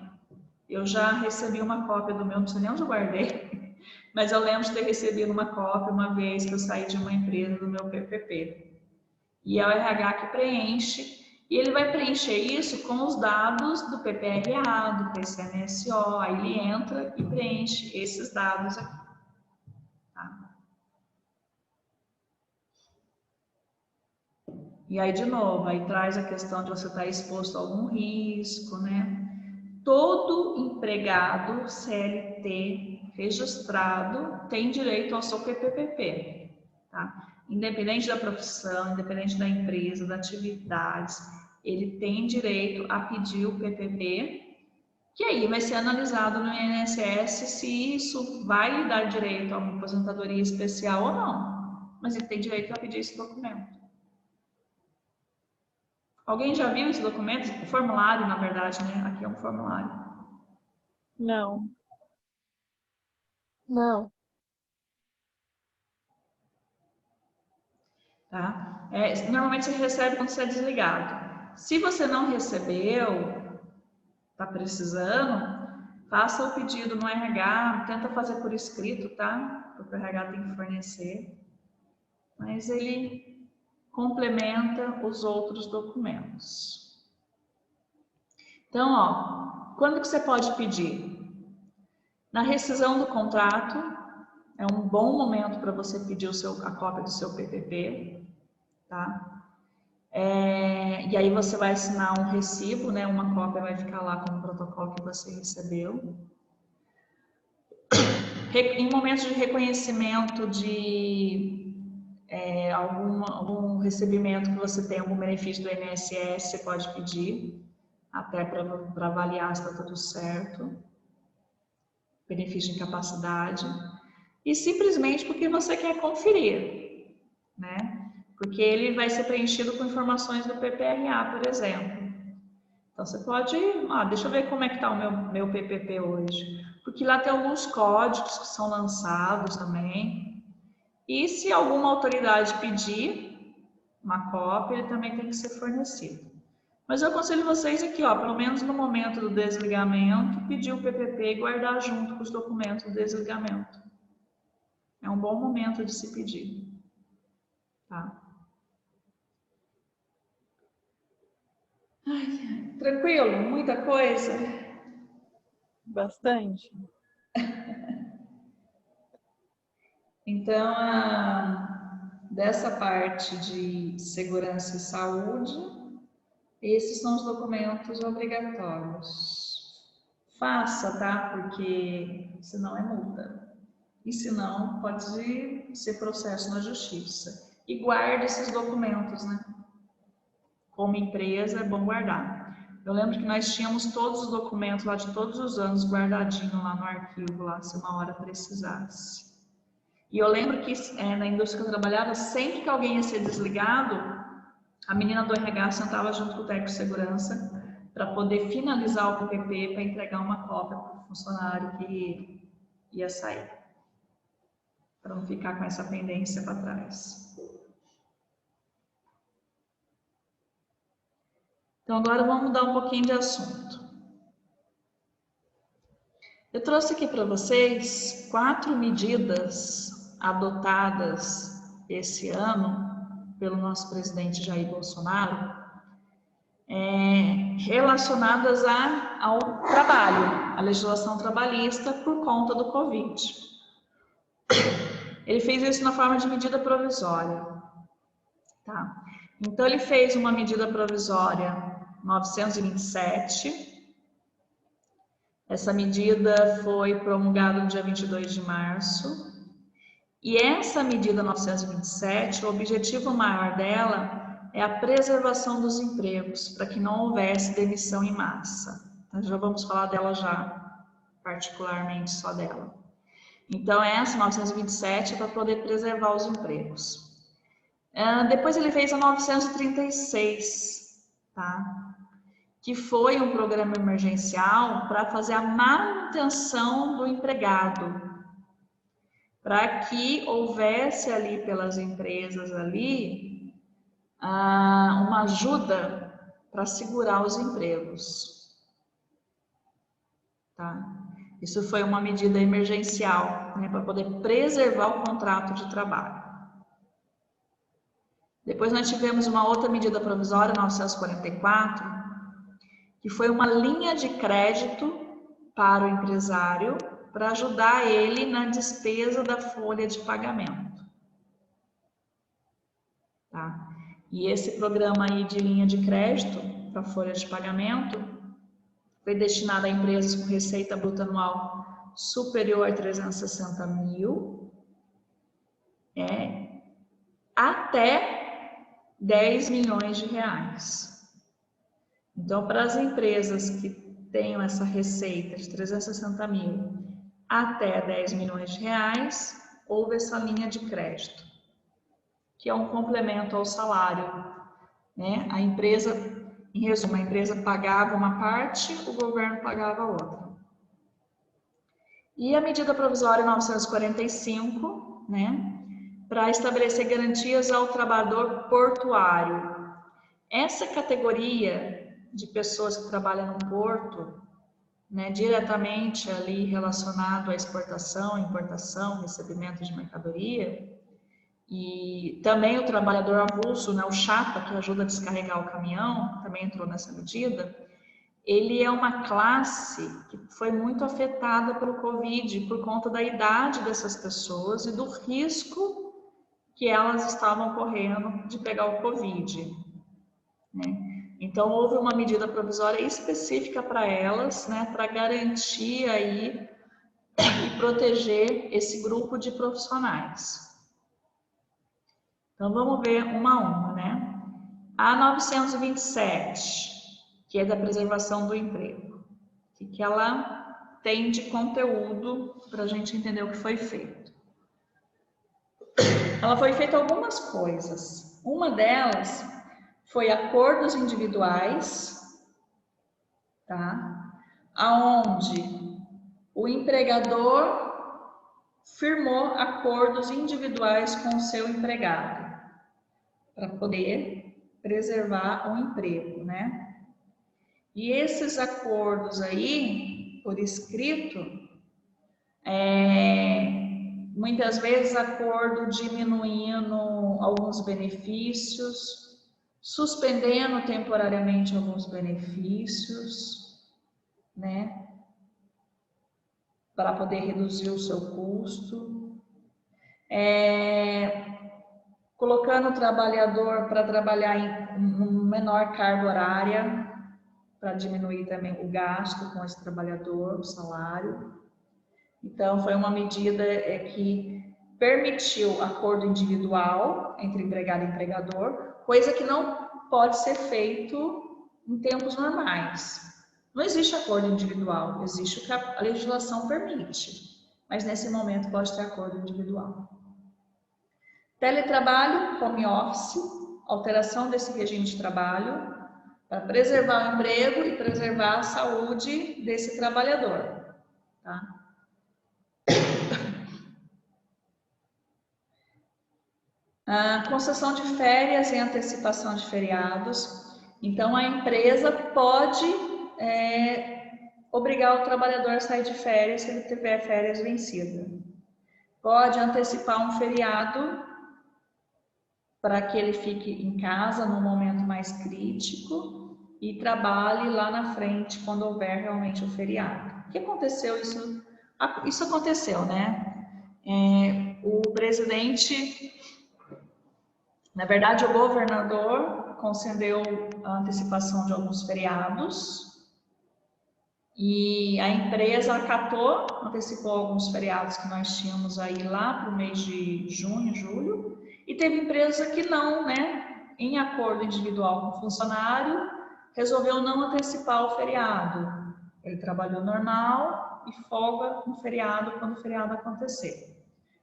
Eu já recebi uma cópia do meu, não sei nem onde eu guardei, mas eu lembro de ter recebido uma cópia uma vez que eu saí de uma empresa do meu PPP. E é o RH que preenche E ele vai preencher isso com os dados do PPRA, do PCMSO, aí ele entra e preenche esses dados aqui. Tá? E aí, de novo, aí traz a questão de você estar exposto a algum risco, né? Todo empregado CLT registrado tem direito ao seu PPPP, tá? Independente da profissão, independente da empresa, da atividades, ele tem direito a pedir o PPP, que aí vai ser analisado no INSS se isso vai lhe dar direito a uma aposentadoria especial ou não. Mas ele tem direito a pedir esse documento. Alguém já viu esse documento? O formulário, na verdade, né? Aqui é um formulário. Não. Não. Tá? Normalmente você recebe quando você é desligado. Se você não recebeu, está precisando, faça o pedido no RH, tenta fazer por escrito, tá? Porque o RH tem que fornecer. Mas ele complementa os outros documentos. Então, ó, quando que você pode pedir? Na rescisão do contrato, é um bom momento para você pedir a cópia do seu PPP, tá? E aí você vai assinar um recibo, né? Uma cópia vai ficar lá com o protocolo que você recebeu. Em momentos de reconhecimento de algum recebimento que você tem, algum benefício do INSS, você pode pedir, até para avaliar se está tudo certo. Benefício de incapacidade. E simplesmente porque você quer conferir, né? Porque ele vai ser preenchido com informações do PPRA, por exemplo. Então você pode, deixa eu ver como é que está o meu PPP hoje. Porque lá tem alguns códigos que são lançados também. E se alguma autoridade pedir uma cópia, ele também tem que ser fornecido. Mas eu aconselho vocês aqui, ó, pelo menos no momento do desligamento, pedir o PPP e guardar junto com os documentos do desligamento. É um bom momento de se pedir. Tá? Tranquilo? Muita coisa? Bastante. Então, dessa parte de segurança e saúde, esses são os documentos obrigatórios. Faça, tá? Porque senão é multa. E senão pode ser processo na justiça. E guarde esses documentos, né? Como empresa, é bom guardar. Eu lembro que nós tínhamos todos os documentos lá de todos os anos guardadinho lá no arquivo, lá, se uma hora precisasse. E eu lembro que na indústria que eu trabalhava, sempre que alguém ia ser desligado, a menina do RH sentava junto com o técnico de segurança para poder finalizar o PPP para entregar uma cópia para o funcionário que ia sair. Para não ficar com essa pendência para trás. Então agora vamos mudar um pouquinho de assunto. Eu trouxe aqui para vocês 4 medidas adotadas esse ano pelo nosso presidente Jair Bolsonaro, relacionadas ao trabalho, à legislação trabalhista por conta do Covid. Ele fez isso na forma de medida provisória. Tá? Então ele fez uma medida provisória 927. Essa medida foi promulgada no dia 22 de março. E essa medida 927, o objetivo maior dela é a preservação dos empregos, para que não houvesse demissão em massa. Então, já vamos falar dela já, particularmente só dela. Então, essa 927 é para poder preservar os empregos. Depois ele fez a 936, tá? Que foi um programa emergencial para fazer a manutenção do empregado, para que houvesse ali pelas empresas ali uma ajuda para segurar os empregos. Tá? Isso foi uma medida emergencial, né, para poder preservar o contrato de trabalho. Depois nós tivemos uma outra medida provisória, 944, que foi uma linha de crédito para o empresário para ajudar ele na despesa da folha de pagamento. Tá? E esse programa aí de linha de crédito para folha de pagamento foi destinado a empresas com receita bruta anual superior a 360 mil, até 10 milhões de reais. Então, para as empresas que tenham essa receita de 360 mil até 10 milhões de reais, houve essa linha de crédito, que é um complemento ao salário, né? A empresa, em resumo, a empresa pagava uma parte, o governo pagava a outra. E a medida provisória 945, né? Para estabelecer garantias ao trabalhador portuário. Essa categoria de pessoas que trabalham no porto, né, diretamente ali relacionado à exportação, importação, recebimento de mercadoria, e também o trabalhador avulso, né, o chapa, que ajuda a descarregar o caminhão, também entrou nessa medida. Ele é uma classe que foi muito afetada pelo Covid por conta da idade dessas pessoas e do risco que elas estavam correndo de pegar o Covid, né? Então, houve uma medida provisória específica para elas, né, para garantir aí e proteger esse grupo de profissionais. Então, vamos ver uma a uma, né? A 927, que é da preservação do emprego. O que ela tem de conteúdo para a gente entender o que foi feito? Ela foi feita algumas coisas. Uma delas foi acordos individuais, tá? Aonde o empregador firmou acordos individuais com o seu empregado para poder preservar o emprego, né? E esses acordos aí, por escrito, muitas vezes acordo diminuindo alguns benefícios, suspendendo temporariamente alguns benefícios, né? Para poder reduzir o seu custo. Colocando o trabalhador para trabalhar em menor carga horária, para diminuir também o gasto com esse trabalhador, o salário. Então, foi uma medida que permitiu acordo individual entre empregado e empregador, coisa que não pode ser feito em tempos normais. Não existe acordo individual, existe o que a legislação permite, mas nesse momento pode ter acordo individual. Teletrabalho, home office, alteração desse regime de trabalho para preservar o emprego e preservar a saúde desse trabalhador, tá? A concessão de férias e antecipação de feriados. Então, a empresa pode obrigar o trabalhador a sair de férias se ele tiver férias vencidas. Pode antecipar um feriado para que ele fique em casa no momento mais crítico e trabalhe lá na frente quando houver realmente o feriado. O que aconteceu? Isso aconteceu, né? O presidente, na verdade, o governador concedeu a antecipação de alguns feriados e a empresa acatou, antecipou alguns feriados que nós tínhamos aí lá para o mês de junho, julho, e teve empresa que não, né, em acordo individual com o funcionário, resolveu não antecipar o feriado. Ele trabalhou normal e folga no feriado quando o feriado acontecer.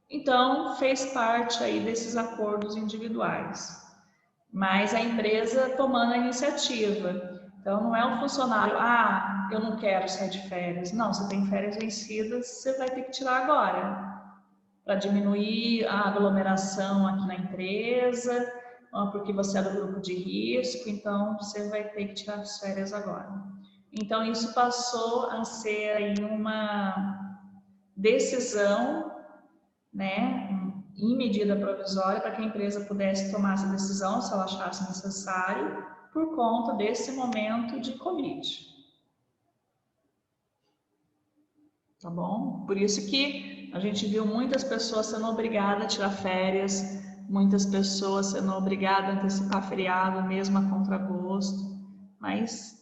Então, fez parte aí desses acordos individuais. Mas a empresa tomando a iniciativa. Então, não é o funcionário, eu não quero sair de férias. Não, você tem férias vencidas, você vai ter que tirar agora. Para diminuir a aglomeração aqui na empresa, porque você é do grupo de risco, então você vai ter que tirar as férias agora. Então, isso passou a ser aí uma decisão, né, em medida provisória para que a empresa pudesse tomar essa decisão, se ela achasse necessário, por conta desse momento de Covid. Tá bom? Por isso que a gente viu muitas pessoas sendo obrigadas a tirar férias, muitas pessoas sendo obrigadas a antecipar feriado, mesmo a contragosto, mas,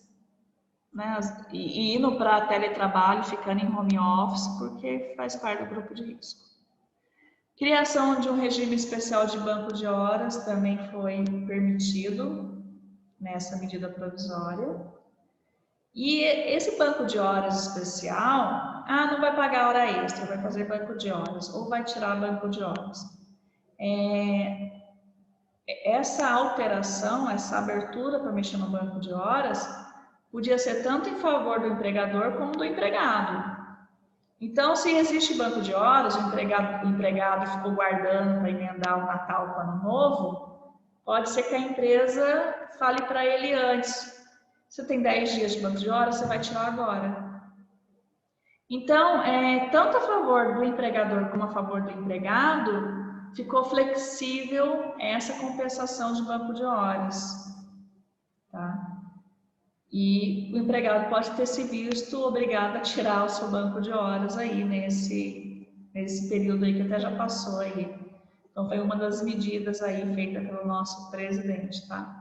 né, e indo para teletrabalho, ficando em home office, porque faz parte do grupo de risco. Criação de um regime especial de banco de horas também foi permitido nessa medida provisória. E esse banco de horas especial, não vai pagar hora extra, vai fazer banco de horas, ou vai tirar banco de horas. Essa alteração, essa abertura para mexer no banco de horas, podia ser tanto em favor do empregador como do empregado. Então, se existe banco de horas, o empregado ficou guardando para emendar o Natal com o Ano Novo, pode ser que a empresa fale para ele antes: você tem 10 dias de banco de horas, você vai tirar agora. Então, tanto a favor do empregador como a favor do empregado, ficou flexível essa compensação de banco de horas. Tá? E o empregado pode ter se visto obrigado a tirar o seu banco de horas aí nesse período aí que até já passou aí. Então, foi uma das medidas aí feita pelo nosso presidente, tá?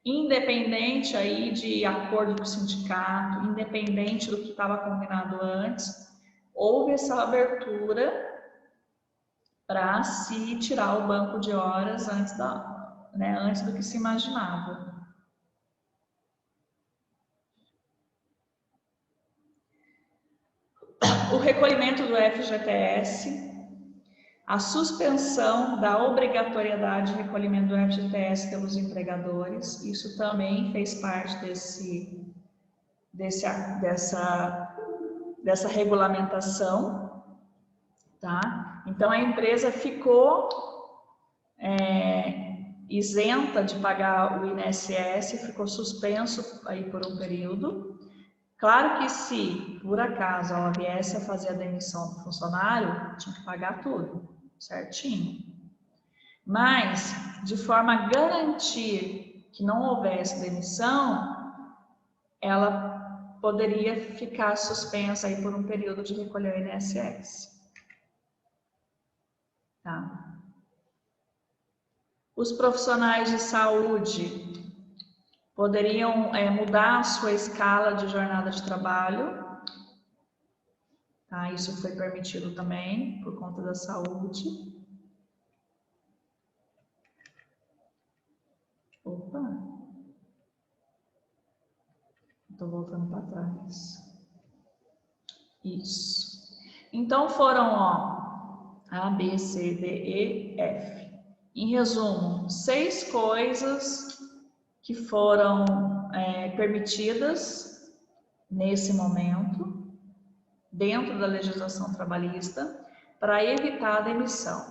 Independente aí de acordo com o sindicato, independente do que estava combinado antes, houve essa abertura para se tirar o banco de horas antes do que se imaginava. O recolhimento do FGTS, a suspensão da obrigatoriedade de recolhimento do FGTS pelos empregadores, isso também fez parte dessa regulamentação, tá? Então a empresa ficou isenta de pagar o INSS, ficou suspenso aí por um período. Claro que se, por acaso, ela viesse a fazer a demissão do funcionário, tinha que pagar tudo, certinho. Mas, de forma a garantir que não houvesse demissão, ela poderia ficar suspensa aí por um período de recolher o INSS. Tá? Os profissionais de saúde poderiam mudar a sua escala de jornada de trabalho. Tá? Isso foi permitido também por conta da saúde. Opa! Estou voltando para trás. Isso. Então foram, A, B, C, D, E, F. Em resumo, 6 coisas que foram permitidas nesse momento, dentro da legislação trabalhista, para evitar a demissão.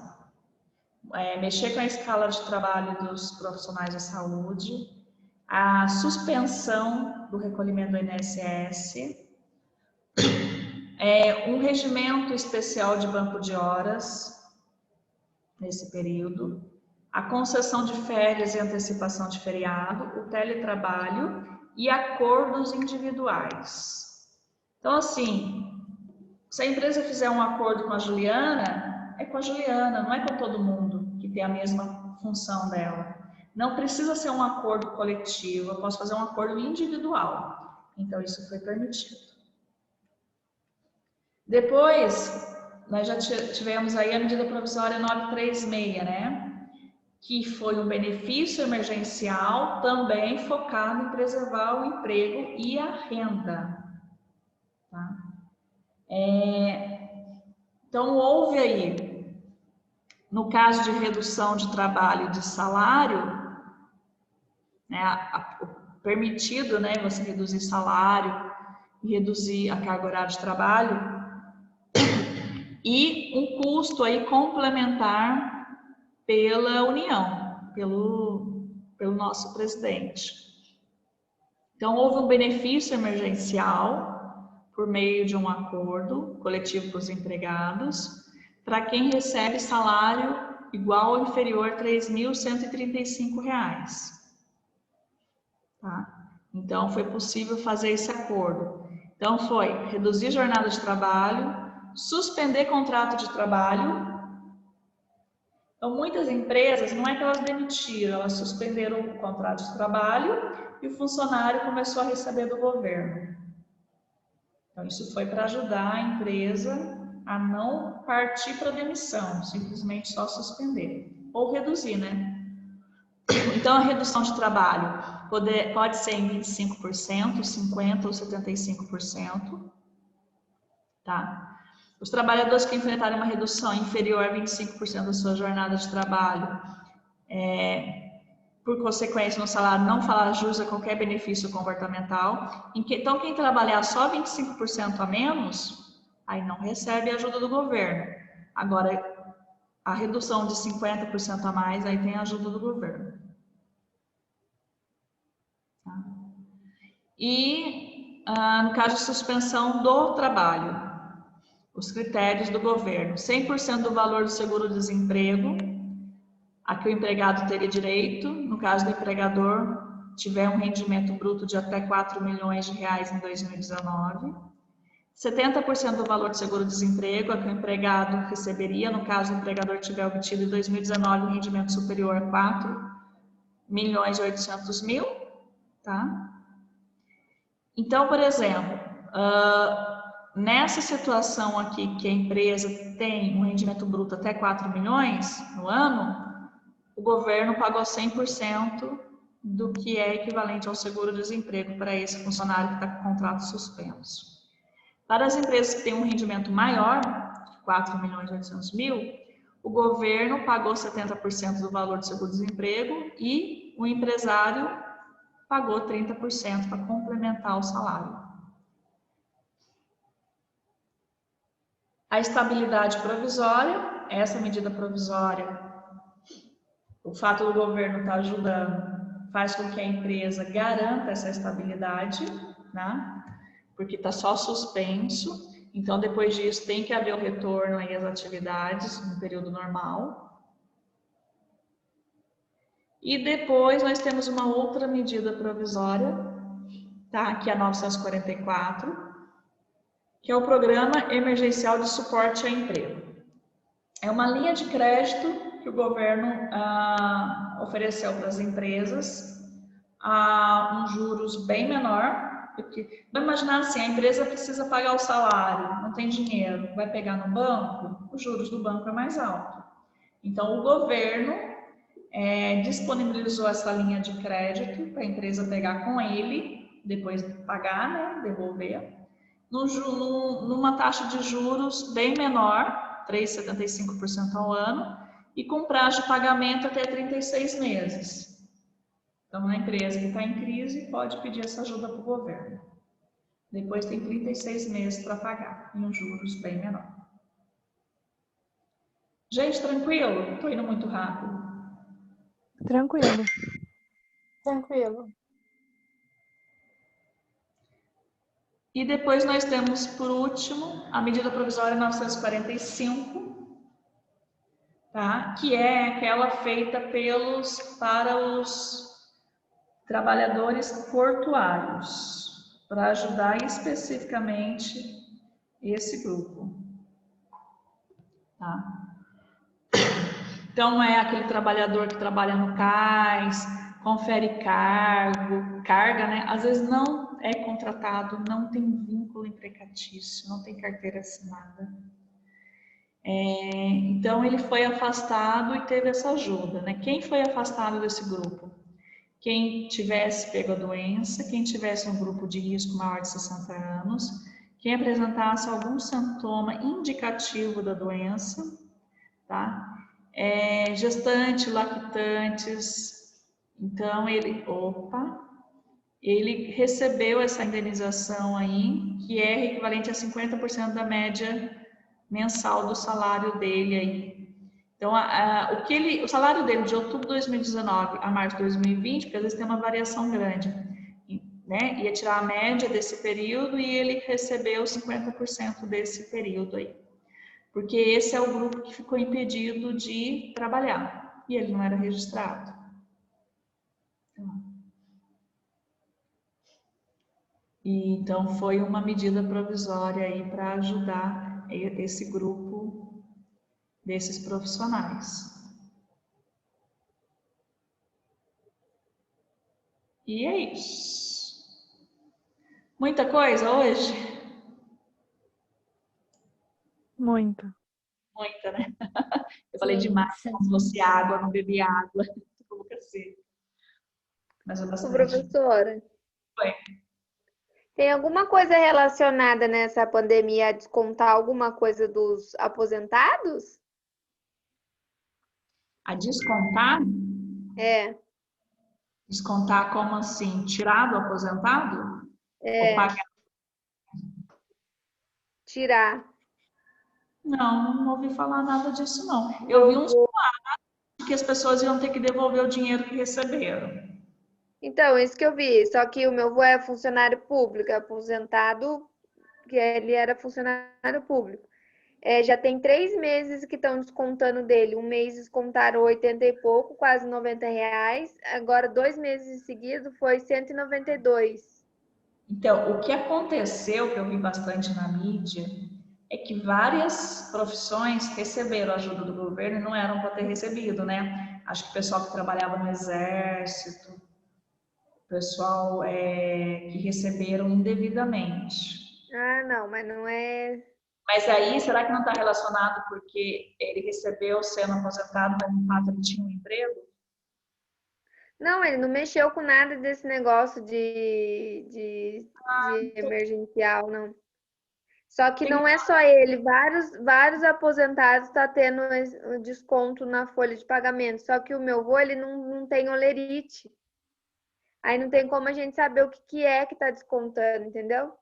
Mexer com a escala de trabalho dos profissionais de saúde, a suspensão do recolhimento do INSS, um regimento especial de banco de horas nesse período, a concessão de férias e antecipação de feriado, o teletrabalho e acordos individuais. Então, assim, se a empresa fizer um acordo com a Juliana, é com a Juliana, não é com todo mundo que tem a mesma função dela. Não precisa ser um acordo coletivo, eu posso fazer um acordo individual. Então, isso foi permitido. Depois, nós já tivemos aí a medida provisória 936, né? Que foi um benefício emergencial também focado em preservar o emprego e a renda. Tá? Então, houve aí, no caso de redução de trabalho e de salário, né, permitido, né, você reduzir salário e reduzir a carga horária de trabalho, e um custo aí complementar pela União, pelo nosso presidente. Então, houve um benefício emergencial por meio de um acordo coletivo com os empregados, para quem recebe salário igual ou inferior a R$ 3.135. Tá? Então, foi possível fazer esse acordo. Então, foi reduzir jornada de trabalho, suspender contrato de trabalho. Então, muitas empresas, não é que elas demitiram, elas suspenderam o contrato de trabalho e o funcionário começou a receber do governo. Então, isso foi para ajudar a empresa a não partir para demissão, simplesmente só suspender. Ou reduzir, né? Então, a redução de trabalho pode ser em 25%, 50% ou 75%. Tá? Os trabalhadores que enfrentarem uma redução inferior a 25% da sua jornada de trabalho, por consequência, no salário não fará jus a qualquer benefício comportamental. Então, quem trabalhar só 25% a menos, aí não recebe a ajuda do governo. Agora, a redução de 50% a mais, aí tem a ajuda do governo. Tá? E, no caso de suspensão do trabalho, os critérios do governo: 100% do valor do seguro-desemprego, a que o empregado teria direito, no caso do empregador tiver um rendimento bruto de até R$4 milhões em 2019. 70% do valor do seguro-desemprego, a que o empregado receberia, no caso do empregador tiver obtido em 2019 um rendimento superior a R$4.800.000, tá? Então, por exemplo, nessa situação aqui que a empresa tem um rendimento bruto até 4 milhões no ano, o governo pagou 100% do que é equivalente ao seguro-desemprego para esse funcionário que está com o contrato suspenso. Para as empresas que têm um rendimento maior, 4.800.000, o governo pagou 70% do valor do seguro-desemprego e o empresário pagou 30% para complementar o salário. A estabilidade provisória, essa medida provisória, o fato do governo estar ajudando, faz com que a empresa garanta essa estabilidade, né? Porque está só suspenso. Então, depois disso, tem que haver o retorno aí às atividades no período normal. E depois nós temos uma outra medida provisória, tá? Que é a 944, que é o Programa Emergencial de Suporte ao Emprego. É uma linha de crédito que o governo ofereceu para as empresas a juros bem menor, porque vamos imaginar assim, a empresa precisa pagar o salário, não tem dinheiro, vai pegar no banco, os juros do banco é mais alto. Então, o governo disponibilizou essa linha de crédito para a empresa pegar com ele, depois de pagar, né, devolver, numa taxa de juros bem menor, 3,75% ao ano, e com prazo de pagamento até 36 meses. Então, a empresa que está em crise pode pedir essa ajuda para o governo. Depois tem 36 meses para pagar, em juros bem menor. Gente, tranquilo? Estou indo muito rápido. Tranquilo. Tranquilo. E depois nós temos, por último, a medida provisória 945, tá? Que é aquela feita para os trabalhadores portuários, para ajudar especificamente esse grupo. Tá? Então, é aquele trabalhador que trabalha no cais, confere carga, né? Às vezes não é contratado, não tem vínculo empregatício, não tem carteira assinada. Então, ele foi afastado e teve essa ajuda, né? Quem foi afastado desse grupo? Quem tivesse pego a doença, quem tivesse um grupo de risco maior de 60 anos, quem apresentasse algum sintoma indicativo da doença, tá? Gestante, lactantes. Então, ele recebeu essa indenização aí, que é equivalente a 50% da média mensal do salário dele aí. Então, o salário dele de outubro de 2019 a março de 2020, porque às vezes tem uma variação grande, né? Ia tirar a média desse período e ele recebeu 50% desse período aí. porque esse é o grupo que ficou impedido de trabalhar e ele não era registrado. E então foi uma medida provisória aí para ajudar esse grupo desses profissionais. E é isso. Muita coisa hoje? Muito. Muita, né? Eu falei Sim, demais, sim. como se fosse água, não bebi água. Como que assim? Mas é Ô, bastante. professora, Foi. tem alguma coisa relacionada nessa pandemia a descontar alguma coisa dos aposentados? A descontar? É, Descontar como assim? Tirar do aposentado? Ou é, pagar? tirar. Não, não ouvi falar nada disso, não. Eu vi Meu uns avô. que as pessoas iam ter que devolver o dinheiro que receberam. Então, isso que eu vi. Só que o meu avô é funcionário público, é aposentado, que ele era funcionário público. É, já tem 3 meses que estão descontando dele. Um mês descontaram 80 e pouco, quase R$ 90. Agora, 2 meses seguidos foi 192. Então, o que aconteceu, que eu vi bastante na mídia, é que várias profissões receberam ajuda do governo e não eram para ter recebido, né? Acho que o pessoal que trabalhava no exército, o pessoal que receberam indevidamente. Ah, não, mas não é. Mas aí, será que não está relacionado porque ele recebeu sendo aposentado, mas no fato ele tinha um emprego? Não, ele não mexeu com nada desse negócio de emergencial, não. Só que Tem não é só ele, vários aposentados estão tendo um desconto na folha de pagamento. Só que o meu avô, ele não tem olerite. Aí não tem como a gente saber o que é que está descontando, entendeu?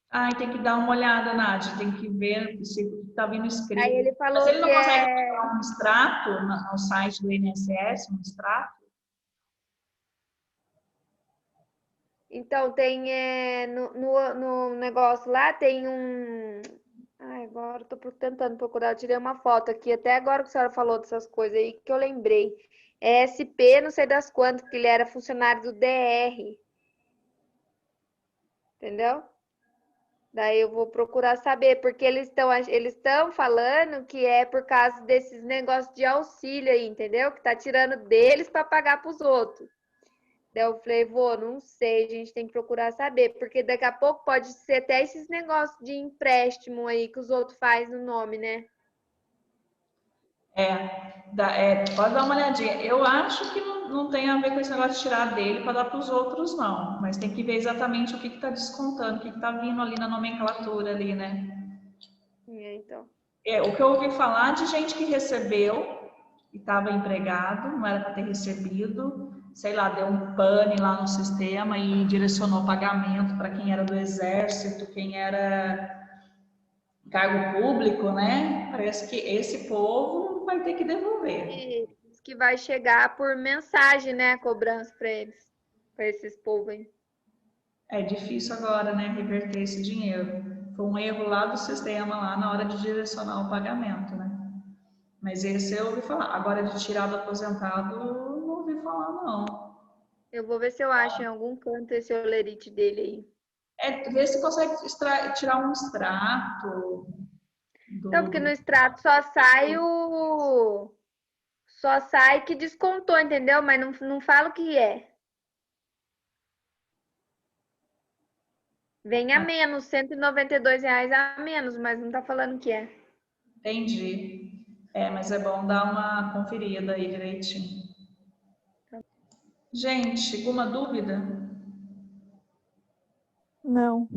Ai, tem que dar uma olhada, Nádia, tem que ver se está vindo Aí escrito. ele Mas falou ele que não consegue é. pegar um extrato no site do INSS, um extrato? Então, tem no negócio lá, tem um. Ai, agora eu tô tentando procurar. Eu tirei uma foto aqui, até agora que a senhora falou dessas coisas aí, que eu lembrei. É SP, não sei das quantas, que ele era funcionário do DR, entendeu? Daí eu vou procurar saber, porque eles estão falando que é por causa desses negócios de auxílio aí, entendeu? Que tá tirando deles para pagar para os outros. Daí eu falei, vô, não sei, a gente tem que procurar saber, porque daqui a pouco pode ser até esses negócios de empréstimo aí que os outros fazem no nome, né? Pode dar uma olhadinha. Eu acho que não tem a ver com esse negócio de tirar dele para dar para os outros, não. Mas tem que ver exatamente o que está descontando, o que está vindo ali na nomenclatura ali, né? Então. O que eu ouvi falar de gente que recebeu e estava empregado, não era para ter recebido, sei lá, deu um pane lá no sistema e direcionou pagamento para quem era do exército, quem era cargo público, né? Parece que esse povo vai ter que devolver. E diz que vai chegar por mensagem, né? A cobrança para eles, para esses povos aí. É difícil agora, né, reverter esse dinheiro. Foi um erro lá do sistema, lá na hora de direcionar o pagamento, né? Mas esse eu ouvi falar. Agora, de tirar do aposentado, eu não ouvi falar, não. Eu vou ver se eu acho em algum canto esse olerite dele aí. Ver se consegue tirar um extrato Então, porque no do. extrato só sai que descontou, entendeu? Mas não fala o que é. Vem a Ah, menos, R$ 192 a menos, mas não tá falando o que é. entendi. Mas é bom dar uma conferida aí direitinho. Gente, alguma dúvida? Não.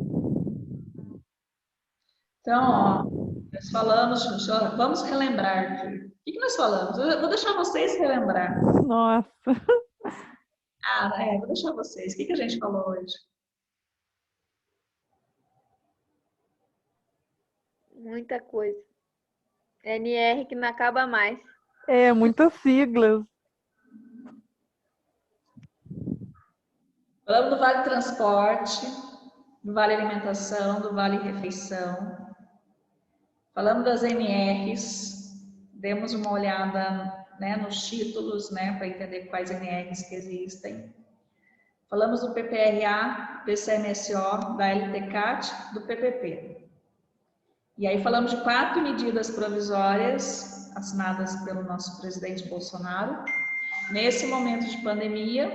Então, ó, nós falamos, vamos relembrar aqui. O que nós falamos? Eu vou deixar vocês relembrar. Nossa. Vou deixar vocês. O que a gente falou hoje? Muita coisa. NR que não acaba mais. É, muitas siglas. Falamos do Vale Transporte, do Vale Alimentação, do Vale Refeição. Falando das NRs, demos uma olhada, né, nos títulos, né, para entender quais NRs que existem. Falamos do PPRA, PCMSO, da LTCAT, do PPP. E aí falamos de 4 medidas provisórias assinadas pelo nosso presidente Bolsonaro, nesse momento de pandemia,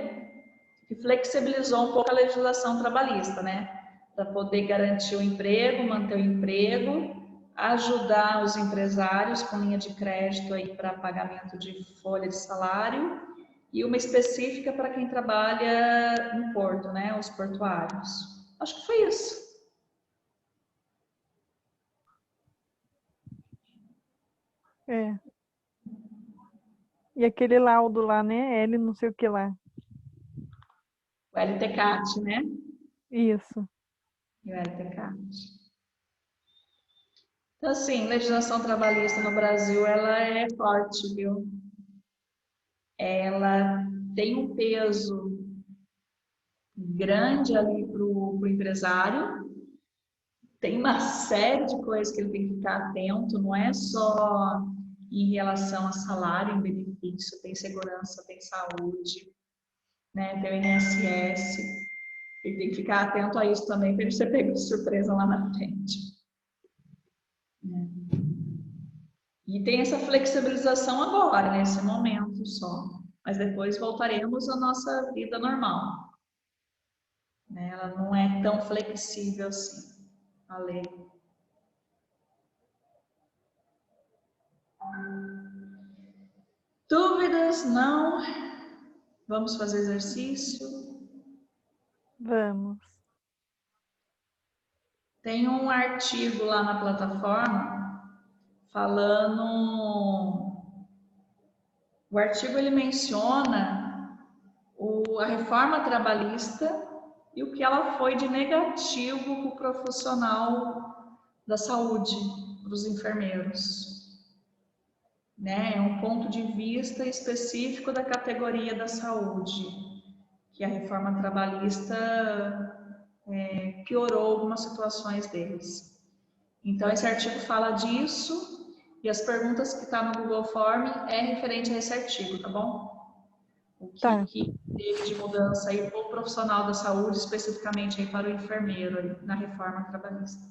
que flexibilizou um pouco a legislação trabalhista, né? Para poder garantir o emprego, manter o emprego, ajudar os empresários com linha de crédito aí para pagamento de folha de salário e uma específica para quem trabalha no porto, né? Os portuários. Acho que foi isso. É. E aquele laudo lá, né? L não sei o que lá. O LTCAT, né? Isso. E o LTCAT. Então, assim, legislação trabalhista no Brasil, ela é forte, viu? Ela tem um peso grande ali para o empresário, tem uma série de coisas que ele tem que ficar atento, não é só em relação a salário, em benefício, tem segurança, tem saúde, né? Tem o INSS, ele tem que ficar atento a isso também para ele ser pego de surpresa lá na frente. E tem essa flexibilização agora, nesse momento só. Mas depois voltaremos à nossa vida normal. Ela não é tão flexível assim, a lei. Dúvidas? Não? Vamos fazer exercício? Vamos. Tem um artigo lá na plataforma falando... O artigo ele menciona a reforma trabalhista e o que ela foi de negativo para o profissional da saúde, para os enfermeiros. Né? É um ponto de vista específico da categoria da saúde, que a reforma trabalhista piorou algumas situações deles. Então, esse artigo fala disso e as perguntas que estão no Google Form é referente a esse artigo, tá bom? O que teve de mudança aí para o profissional da saúde, especificamente aí para o enfermeiro aí, na reforma trabalhista.